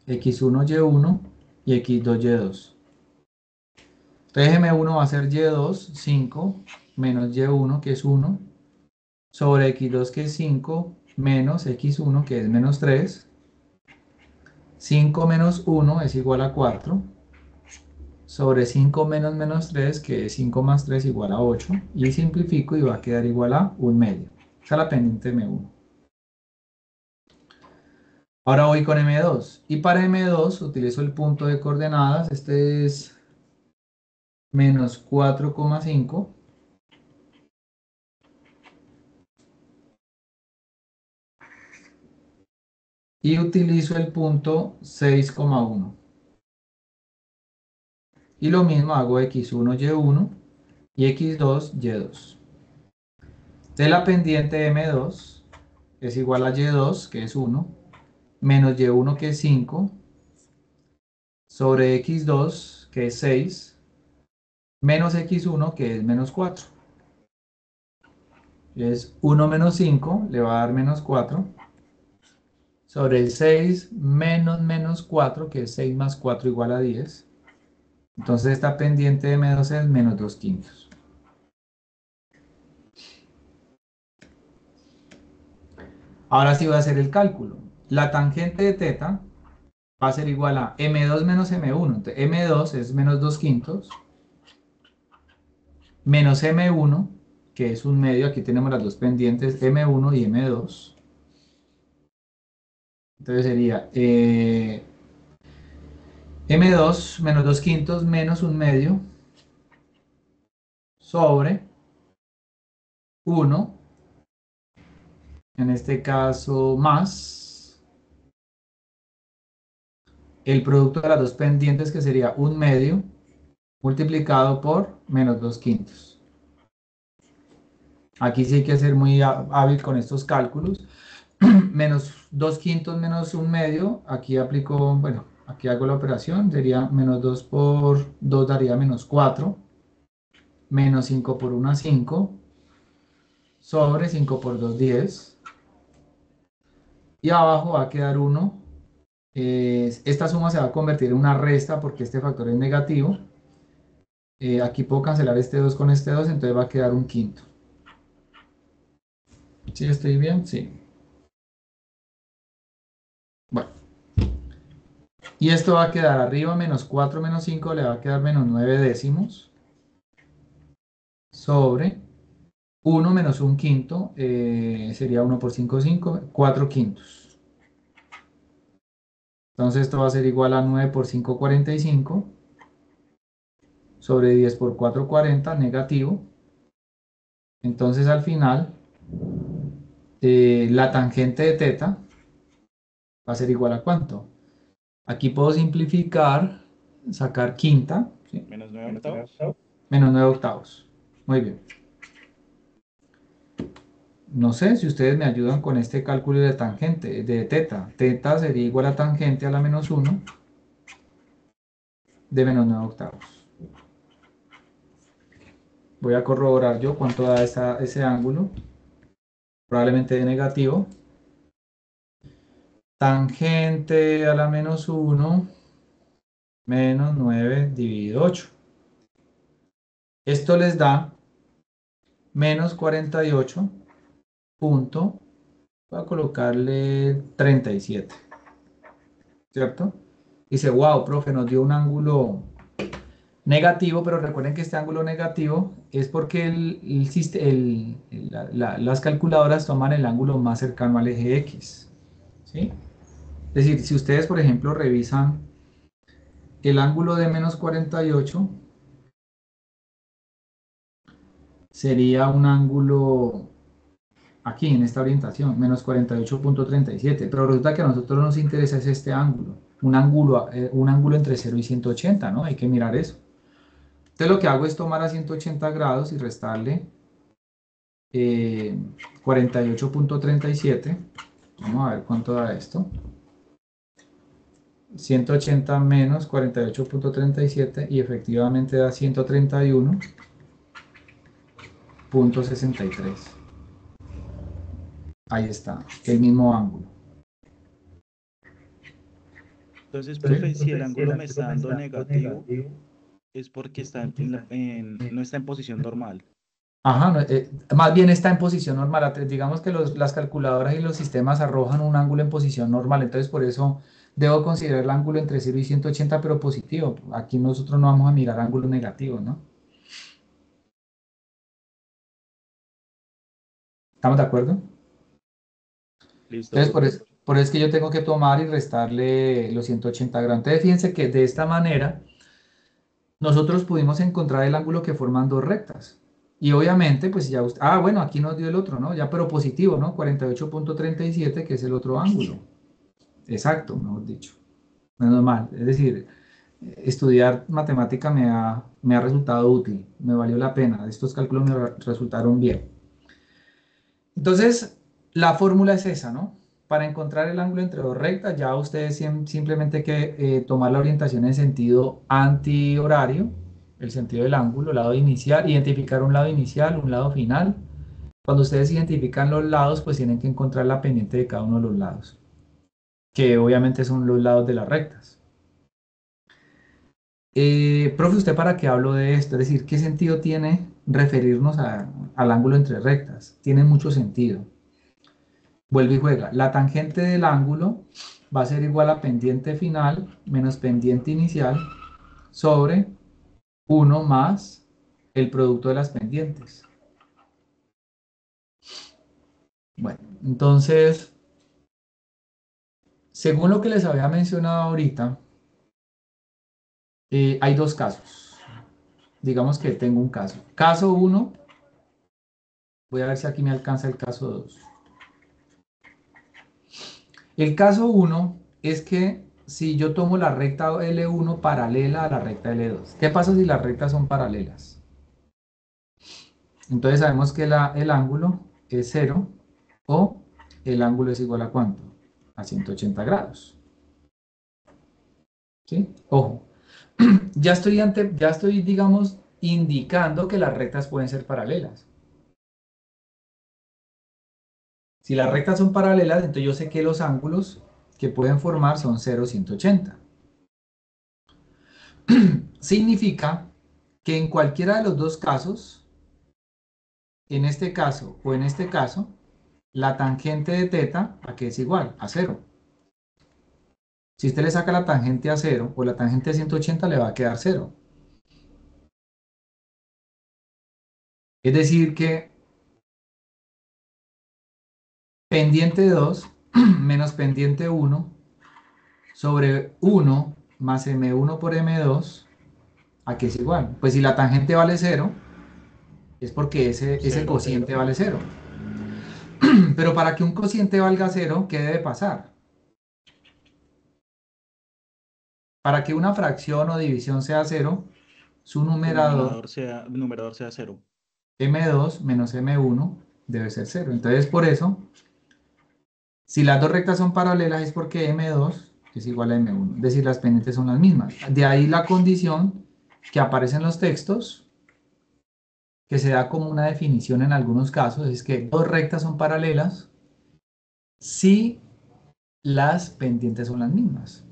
x1y1 y x2y2. Entonces M1 va a ser y2, 5, menos y1 que es 1, sobre x2 que es 5, menos x1 que es menos 3. 5 menos 1 es igual a 4, sobre 5 menos menos 3 que es 5 más 3 igual a 8. Y simplifico y va a quedar igual a 1 medio. Esa es la pendiente M1. Ahora voy con M2. Y para M2 utilizo el punto de coordenadas. Este es menos 4,5. Y utilizo el punto 6,1. Y lo mismo hago x1, y1 y x2, y2. De la pendiente M2 es igual a y2, que es 1, menos y1, que es 5, sobre x2, que es 6, menos x1, que es menos 4. Es 1 menos 5, le va a dar menos 4, sobre el 6 menos menos 4, que es 6 más 4 igual a 10. Entonces esta pendiente de M2 es menos 2 quintos. Ahora sí voy a hacer el cálculo. La tangente de teta va a ser igual a M2 menos M1. Entonces, M2 es menos 2 quintos, menos M1, que es un medio. Aquí tenemos las dos pendientes, M1 y M2. Entonces sería M2 menos 2 quintos menos un medio sobre 1, en este caso más el producto de las dos pendientes, que sería un medio multiplicado por menos 2 quintos. Aquí sí hay que ser muy hábil con estos cálculos. Menos 2 quintos menos un medio, aquí aplico, bueno, aquí hago la operación, sería menos 2 por 2 daría menos 4, menos 5 por 1 5, sobre 5 por 2 10, y abajo va a quedar 1. Esta suma se va a convertir en una resta porque este factor es negativo. Aquí puedo cancelar este 2 con este 2, entonces va a quedar un quinto. ¿Sí estoy bien? Sí. Bueno, y esto va a quedar arriba menos 4 menos 5, le va a quedar menos 9 décimos, sobre 1 menos un quinto, sería 1 por 5 5, 4 quintos. Entonces esto va a ser igual a 9 por 5, 45, sobre 10 por 4, 40, negativo. Entonces al final, la tangente de teta va a ser igual a ¿cuánto? Aquí puedo simplificar, sacar quinta, ¿sí? Menos 9 octavos. Menos 9 octavos. Muy bien. No sé si ustedes me ayudan con este cálculo de tangente, de teta. Teta sería igual a tangente a la menos 1 de menos 9 octavos. Voy a corroborar yo cuánto da ese ángulo. Probablemente de negativo. Tangente a la menos 1 menos 9 dividido 8. Esto les da menos 48 punto, voy a colocarle 37, ¿cierto? Dice, wow, profe, nos dio un ángulo negativo, pero recuerden que este ángulo negativo es porque las calculadoras toman el ángulo más cercano al eje X, ¿sí? Es decir, si ustedes, por ejemplo, revisan el ángulo de menos 48, sería un ángulo aquí en esta orientación, menos 48,37, pero resulta que a nosotros nos interesa es este ángulo, un ángulo entre 0 y 180, ¿no? Hay que mirar eso. Entonces lo que hago es tomar a 180 grados y restarle 48,37. Vamos a ver cuánto da esto. 180 menos 48,37 y efectivamente da 131,63. Ahí está, el mismo ángulo. Entonces, profe, si el ¿Sí? ángulo me está dando negativo, es porque está no está en posición normal. Ajá, más bien está en posición normal. Digamos que las calculadoras y los sistemas arrojan un ángulo en posición normal, entonces por eso debo considerar el ángulo entre 0 y 180, pero positivo. Aquí nosotros no vamos a mirar ángulos negativos, ¿no? ¿Estamos de acuerdo? Listo, Entonces profe. por eso es que yo tengo que tomar y restarle los 180 grados. Entonces fíjense que de esta manera nosotros pudimos encontrar el ángulo que forman dos rectas. Y obviamente, pues ya bueno, aquí nos dio el otro, ¿no? Ya pero positivo, ¿no? 48,37, que es el otro ángulo. Exacto, mejor dicho. Menos mal. Es decir, estudiar matemática me ha resultado útil, me valió la pena. Estos cálculos me resultaron bien. Entonces, la fórmula es esa, ¿no? Para encontrar el ángulo entre dos rectas, ya ustedes simplemente hay que tomar la orientación en sentido antihorario, el sentido del ángulo, lado inicial, identificar un lado inicial, un lado final. Cuando ustedes identifican los lados, pues tienen que encontrar la pendiente de cada uno de los lados, que obviamente son los lados de las rectas. Profe, ¿usted para qué habló de esto? Es decir, ¿qué sentido tiene referirnos al ángulo entre rectas? Tiene mucho sentido. Vuelve y juega. La tangente del ángulo va a ser igual a pendiente final menos pendiente inicial sobre 1 más el producto de las pendientes. Bueno, entonces, según lo que les había mencionado ahorita, hay dos casos. Digamos que tengo un caso. Caso uno, voy a ver si aquí me alcanza el caso 2. El caso uno es que si yo tomo la recta L1 paralela a la recta L2, ¿qué pasa si las rectas son paralelas? Entonces sabemos que el ángulo es 0 o el ángulo es igual a ¿cuánto? A 180 grados. ¿Sí? Ojo, ya estoy, digamos, indicando que las rectas pueden ser paralelas. Si las rectas son paralelas, entonces yo sé que los ángulos que pueden formar son 0 y 180. Significa que en cualquiera de los dos casos, en este caso o en este caso, la tangente de teta, ¿a qué es igual? A 0. Si usted le saca la tangente a 0 o la tangente a 180, le va a quedar 0. Es decir que pendiente 2 menos pendiente 1 sobre 1 más m1 por m2, ¿a qué es igual? Pues si la tangente vale 0, es porque ese Cero. cociente vale 0. Pero para que un cociente valga 0, ¿qué debe pasar? Para que una fracción o división sea 0, su El numerador numerador sea cero. m2 menos m1 debe ser 0. Entonces, por eso, si las dos rectas son paralelas es porque m2 es igual a m1. Es decir, las pendientes son las mismas. De ahí la condición que aparece en los textos, que se da como una definición en algunos casos, es que dos rectas son paralelas si las pendientes son las mismas.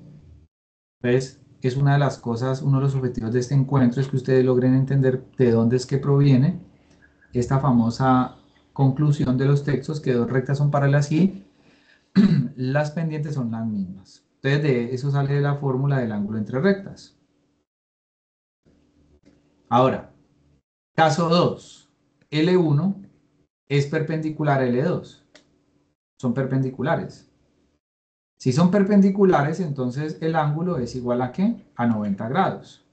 Entonces, es una de las cosas, uno de los objetivos de este encuentro es que ustedes logren entender de dónde es que proviene esta famosa conclusión de los textos, que dos rectas son paralelas y las pendientes son las mismas. Entonces, de eso sale la fórmula del ángulo entre rectas. Ahora, caso 2. L1 es perpendicular a L2. Son perpendiculares. Si son perpendiculares, entonces el ángulo es igual a ¿qué? A 90 grados.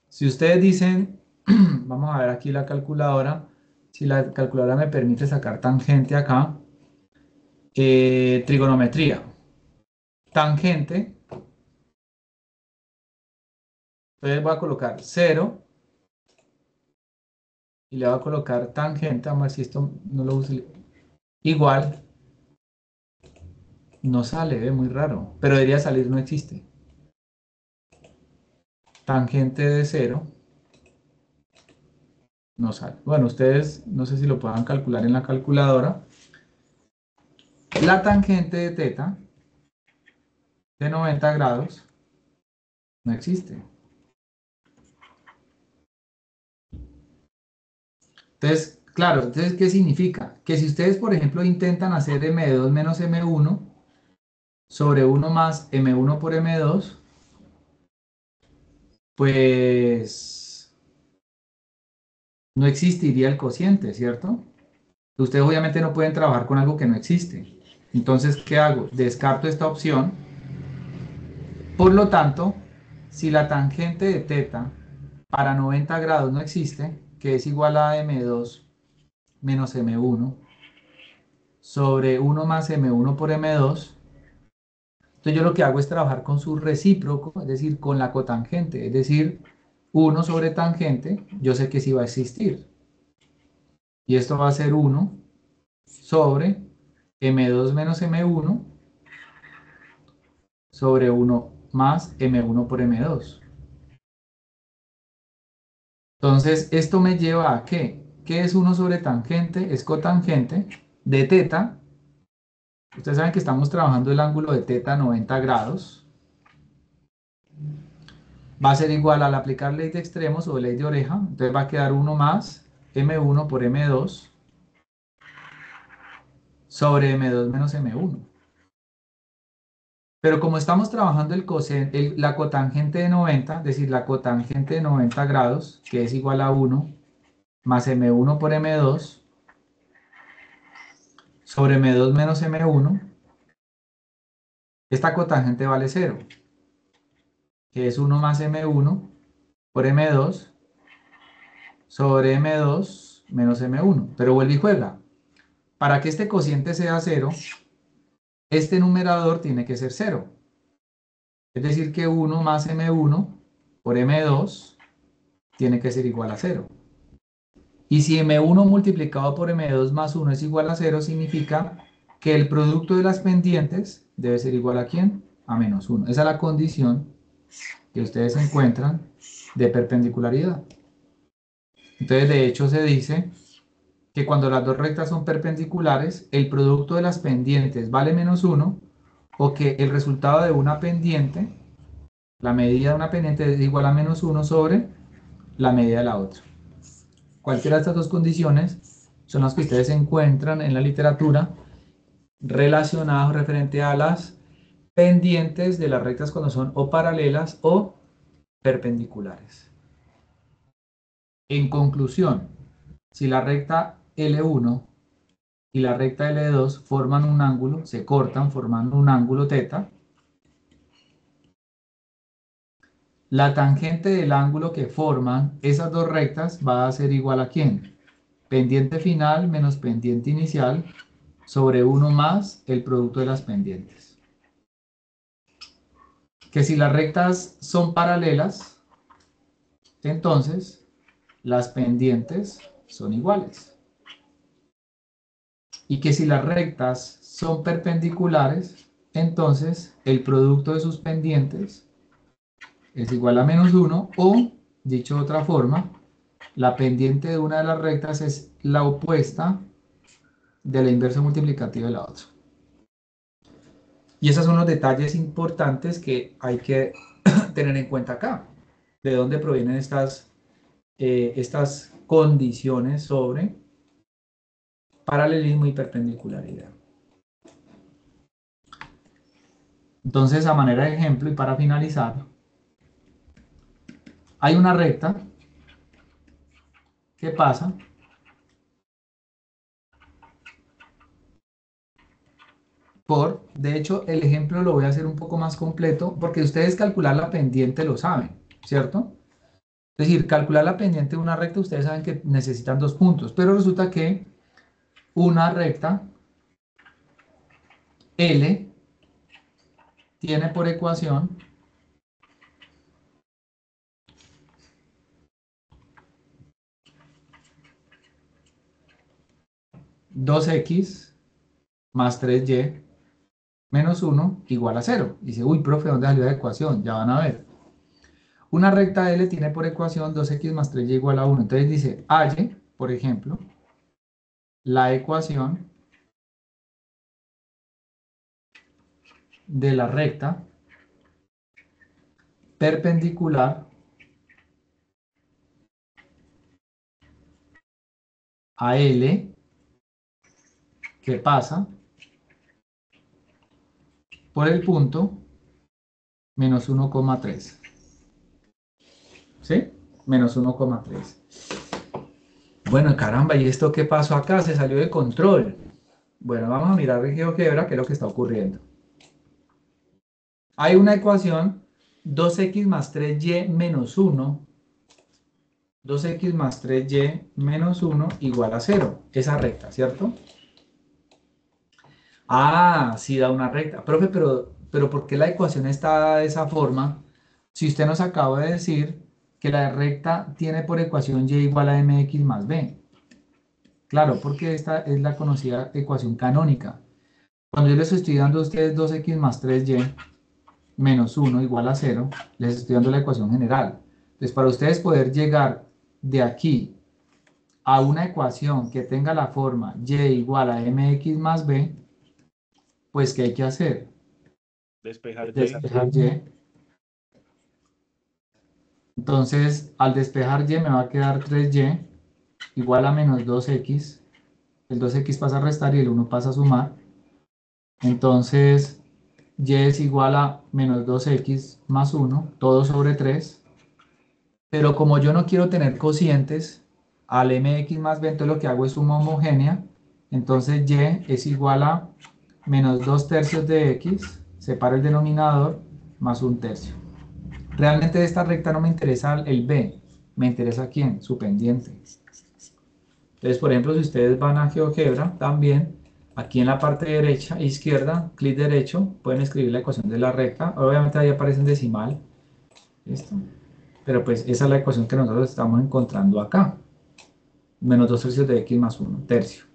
Si ustedes dicen, vamos a ver aquí la calculadora, si la calculadora me permite sacar tangente acá, trigonometría. Tangente, entonces voy a colocar 0 y le voy a colocar tangente, vamos a ver si esto no lo uso, igual, no sale, ve muy raro, pero debería salir, no existe. Tangente de 0 no sale. Bueno, ustedes no sé si lo puedan calcular en la calculadora. La tangente de teta de 90 grados no existe. Entonces, claro, entonces, ¿qué significa? Que si ustedes, por ejemplo, intentan hacer m2 menos m1 sobre 1 más m1 por m2, pues no existiría el cociente, ¿cierto? Ustedes obviamente no pueden trabajar con algo que no existe. Entonces, ¿qué hago? Descarto esta opción. Por lo tanto, si la tangente de teta para 90 grados no existe, que es igual a m2 menos m1 sobre 1 más m1 por m2, entonces yo lo que hago es trabajar con su recíproco, es decir, con la cotangente, es decir, 1 sobre tangente, yo sé que sí va a existir. Y esto va a ser 1 sobre m2 menos m1 sobre 1 más m1 por m2. Entonces, esto me lleva a ¿qué? ¿Qué es 1 sobre tangente? Es cotangente de teta. Ustedes saben que estamos trabajando el ángulo de teta a 90 grados. va a ser igual al aplicar ley de extremos o ley de oreja. Entonces va a quedar 1 más M1 por M2 sobre M2 menos M1. Pero como estamos trabajando la cotangente de 90, es decir, la cotangente de 90 grados, que es igual a 1 más M1 por M2 sobre M2 menos M1, esta cotangente vale 0, que es 1 más M1 por M2 sobre M2 menos M1. Pero vuelve y juega. Para que este cociente sea 0, este numerador tiene que ser 0. Es decir, que 1 más M1 por M2 tiene que ser igual a 0. Y si M1 multiplicado por M2 más 1 es igual a 0, significa que el producto de las pendientes debe ser igual a ¿quién? A menos 1. Esa es la condición que ustedes encuentran de perpendicularidad. Entonces, de hecho, se dice que cuando las dos rectas son perpendiculares, el producto de las pendientes vale menos 1, o que el resultado de una pendiente, la medida de una pendiente es igual a menos 1 sobre la medida de la otra. Cualquiera de estas dos condiciones son las que ustedes encuentran en la literatura relacionadas referente a las pendientes de las rectas cuando son o paralelas o perpendiculares. En conclusión, si la recta L1 y la recta L2 forman un ángulo, se cortan formando un ángulo θ, la tangente del ángulo que forman esas dos rectas va a ser igual a ¿quién? Pendiente final menos pendiente inicial sobre 1 más el producto de las pendientes. Que si las rectas son paralelas, entonces las pendientes son iguales. Y que si las rectas son perpendiculares, entonces el producto de sus pendientes es igual a menos 1, o, dicho de otra forma, la pendiente de una de las rectas es la opuesta de la inversa multiplicativa de la otra. Y esos son los detalles importantes que hay que tener en cuenta acá. ¿De dónde provienen estas condiciones sobre paralelismo y perpendicularidad? Entonces, a manera de ejemplo y para finalizar, hay una recta que pasa de hecho, el ejemplo lo voy a hacer un poco más completo porque ustedes calcular la pendiente lo saben, ¿cierto? Es decir, calcular la pendiente de una recta, ustedes saben que necesitan 2 puntos, pero resulta que una recta L tiene por ecuación dos x más 3y menos 1 igual a 0. Dice, uy, profe, ¿dónde salió la ecuación? Ya van a ver. Una recta L tiene por ecuación 2x más 3y igual a 1. Entonces dice, halle, por ejemplo, la ecuación de la recta perpendicular a L que pasa por el punto menos 1,3. ¿Sí? Menos 1,3. Bueno, caramba, ¿y esto qué pasó acá? Se salió de control. Bueno, vamos a mirar en GeoGebra qué es lo que está ocurriendo. Hay una ecuación 2x más 3y menos 1. 2x más 3y menos 1 igual a 0. Esa recta, ¿cierto? Ah, sí da una recta. Profe, pero ¿por qué la ecuación está de esa forma? Si usted nos acaba de decir que la recta tiene por ecuación y igual a mx más b. Claro, porque esta es la conocida ecuación canónica. Cuando yo les estoy dando a ustedes 2x más 3y menos 1 igual a 0, les estoy dando la ecuación general. Entonces, para ustedes poder llegar de aquí a una ecuación que tenga la forma y igual a mx más b, pues ¿qué hay que hacer? Despejar Y. Despejar y Entonces, al despejar y me va a quedar 3y igual a menos 2x. El 2x pasa a restar y el 1 pasa a sumar. Entonces, y es igual a menos 2x más 1, todo sobre 3. Pero como yo no quiero tener cocientes al mx más b, entonces lo que hago es suma homogénea. Entonces y es igual a menos 2 tercios de x, separo el denominador, más 1 tercio. Realmente de esta recta no me interesa el b, me interesa quién, su pendiente. Entonces, por ejemplo, si ustedes van a GeoGebra, también, aquí en la parte derecha e izquierda, clic derecho, pueden escribir la ecuación de la recta. Obviamente ahí aparece en decimal. ¿Listo? Pero pues esa es la ecuación que nosotros estamos encontrando acá. Menos 2 tercios de x más 1 tercio.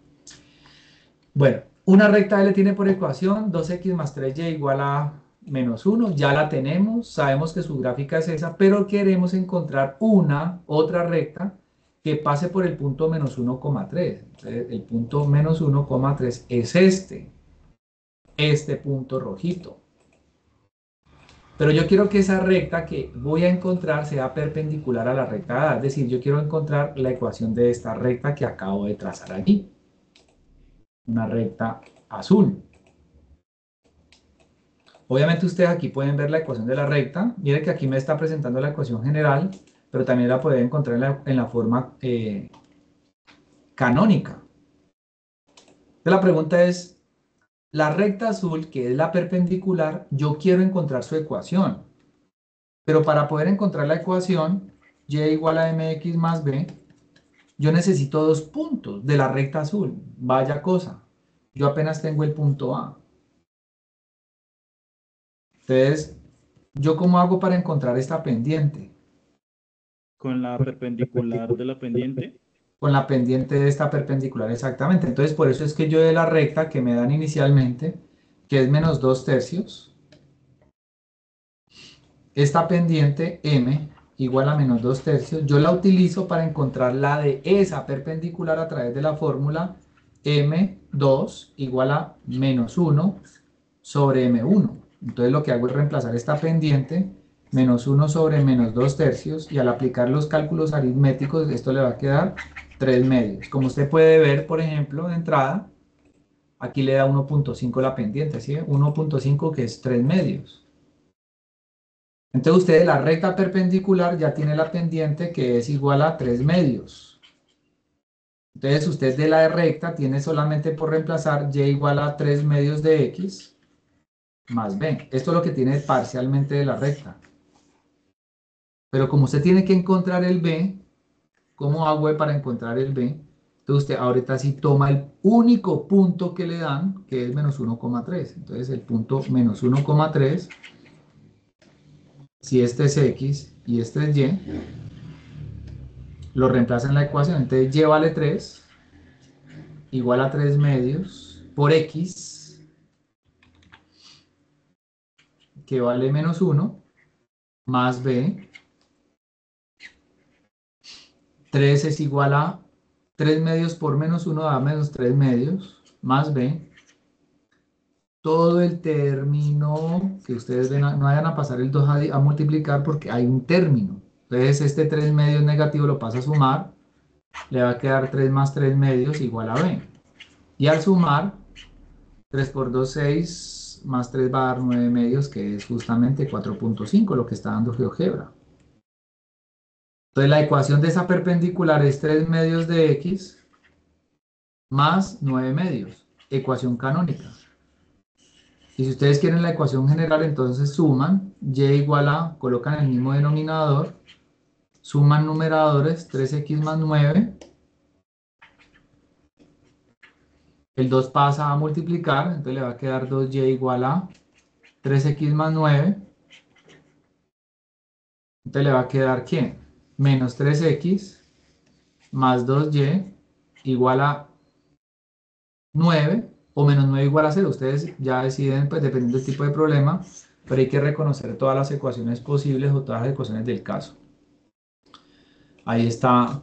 Bueno, una recta L tiene por ecuación 2x más 3y igual a menos 1. Ya la tenemos, sabemos que su gráfica es esa, pero queremos encontrar otra recta que pase por el punto menos 1,3. Entonces, el punto menos 1,3 es este punto rojito. Pero yo quiero que esa recta que voy a encontrar sea perpendicular a la recta A. Es decir, yo quiero encontrar la ecuación de esta recta que acabo de trazar allí. Una recta azul. Obviamente ustedes aquí pueden ver la ecuación de la recta. Miren que aquí me está presentando la ecuación general, pero también la pueden encontrar en la forma canónica. Entonces la pregunta es, la recta azul, que es la perpendicular, yo quiero encontrar su ecuación. Pero para poder encontrar la ecuación, y igual a mx más b, yo necesito dos puntos de la recta azul. Vaya cosa. Yo apenas tengo el punto A. Entonces, ¿yo cómo hago para encontrar esta pendiente? Con la perpendicular de la pendiente. Con la pendiente de esta perpendicular exactamente. Entonces, por eso es que yo de la recta que me dan inicialmente, que es menos 2 tercios, esta pendiente m igual a menos 2 tercios, yo la utilizo para encontrar la de esa perpendicular a través de la fórmula m2 igual a menos 1 sobre m1. Entonces lo que hago es reemplazar esta pendiente, menos 1 sobre menos 2 tercios, y al aplicar los cálculos aritméticos, esto le va a quedar 3 medios. Como usted puede ver, por ejemplo, de entrada, aquí le da 1,5 la pendiente, ¿sí? 1,5 que es 3 medios. Entonces usted de la recta perpendicular ya tiene la pendiente que es igual a 3 medios. Entonces usted de la recta tiene solamente por reemplazar y igual a 3 medios de x más b. Esto es lo que tiene parcialmente de la recta. Pero como usted tiene que encontrar el b, ¿cómo hago para encontrar el b? Entonces usted ahorita sí toma el único punto que le dan, que es menos 1,3. Entonces el punto menos 1,3, si este es x y este es y, lo reemplaza en la ecuación. Entonces y vale 3, igual a 3 medios, por x, que vale menos 1, más b. 3 es igual a 3 medios por menos 1 da menos 3 medios, más b. Todo el término que ustedes ven, no vayan a pasar el 2 a multiplicar porque hay un término. Entonces este 3 medios negativo lo pasa a sumar, le va a quedar 3 más 3 medios igual a b. Y al sumar, 3 por 2, 6, más 3 va a dar 9 medios, que es justamente 4,5, lo que está dando GeoGebra. Entonces la ecuación de esa perpendicular es 3 medios de x más 9 medios, ecuación canónica. Y si ustedes quieren la ecuación general, entonces suman, y igual a, colocan el mismo denominador, suman numeradores, 3x más 9, el 2 pasa a multiplicar, entonces le va a quedar 2y igual a 3x más 9, entonces le va a quedar ¿qué? Menos 3x más 2y igual a 9, o menos 9 igual a 0. Ustedes ya deciden, pues dependiendo del tipo de problema, pero hay que reconocer todas las ecuaciones posibles o todas las ecuaciones del caso. Ahí está,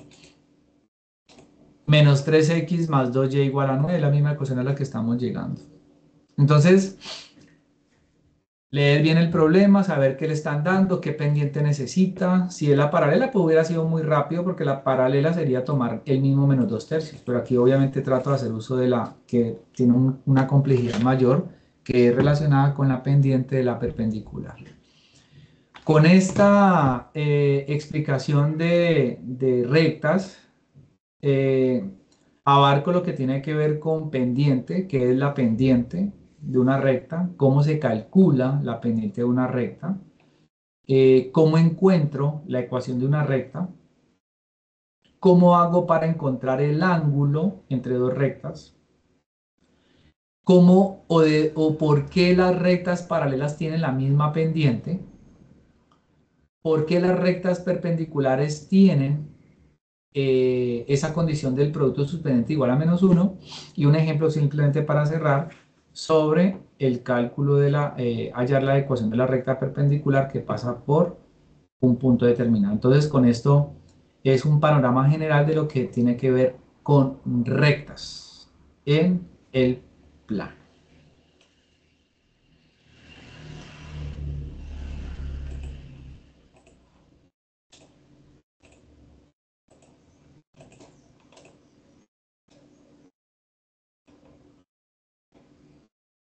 menos 3x más 2y igual a 9, la misma ecuación a la que estamos llegando. Entonces, leer bien el problema, saber qué le están dando, qué pendiente necesita. Si es la paralela, pues hubiera sido muy rápido porque la paralela sería tomar el mismo menos 2/3. Pero aquí obviamente trato de hacer uso de la que tiene una complejidad mayor, que es relacionada con la pendiente de la perpendicular. Con esta explicación de rectas, eh, abarco lo que tiene que ver con pendiente, que es la pendiente de una recta, cómo se calcula la pendiente de una recta, cómo encuentro la ecuación de una recta, cómo hago para encontrar el ángulo entre dos rectas, cómo o por qué las rectas paralelas tienen la misma pendiente, por qué las rectas perpendiculares tienen esa condición del producto subpendiente igual a -1, y un ejemplo simplemente para cerrar sobre el cálculo de hallar la ecuación de la recta perpendicular que pasa por un punto determinado. Entonces, con esto es un panorama general de lo que tiene que ver con rectas en el plano.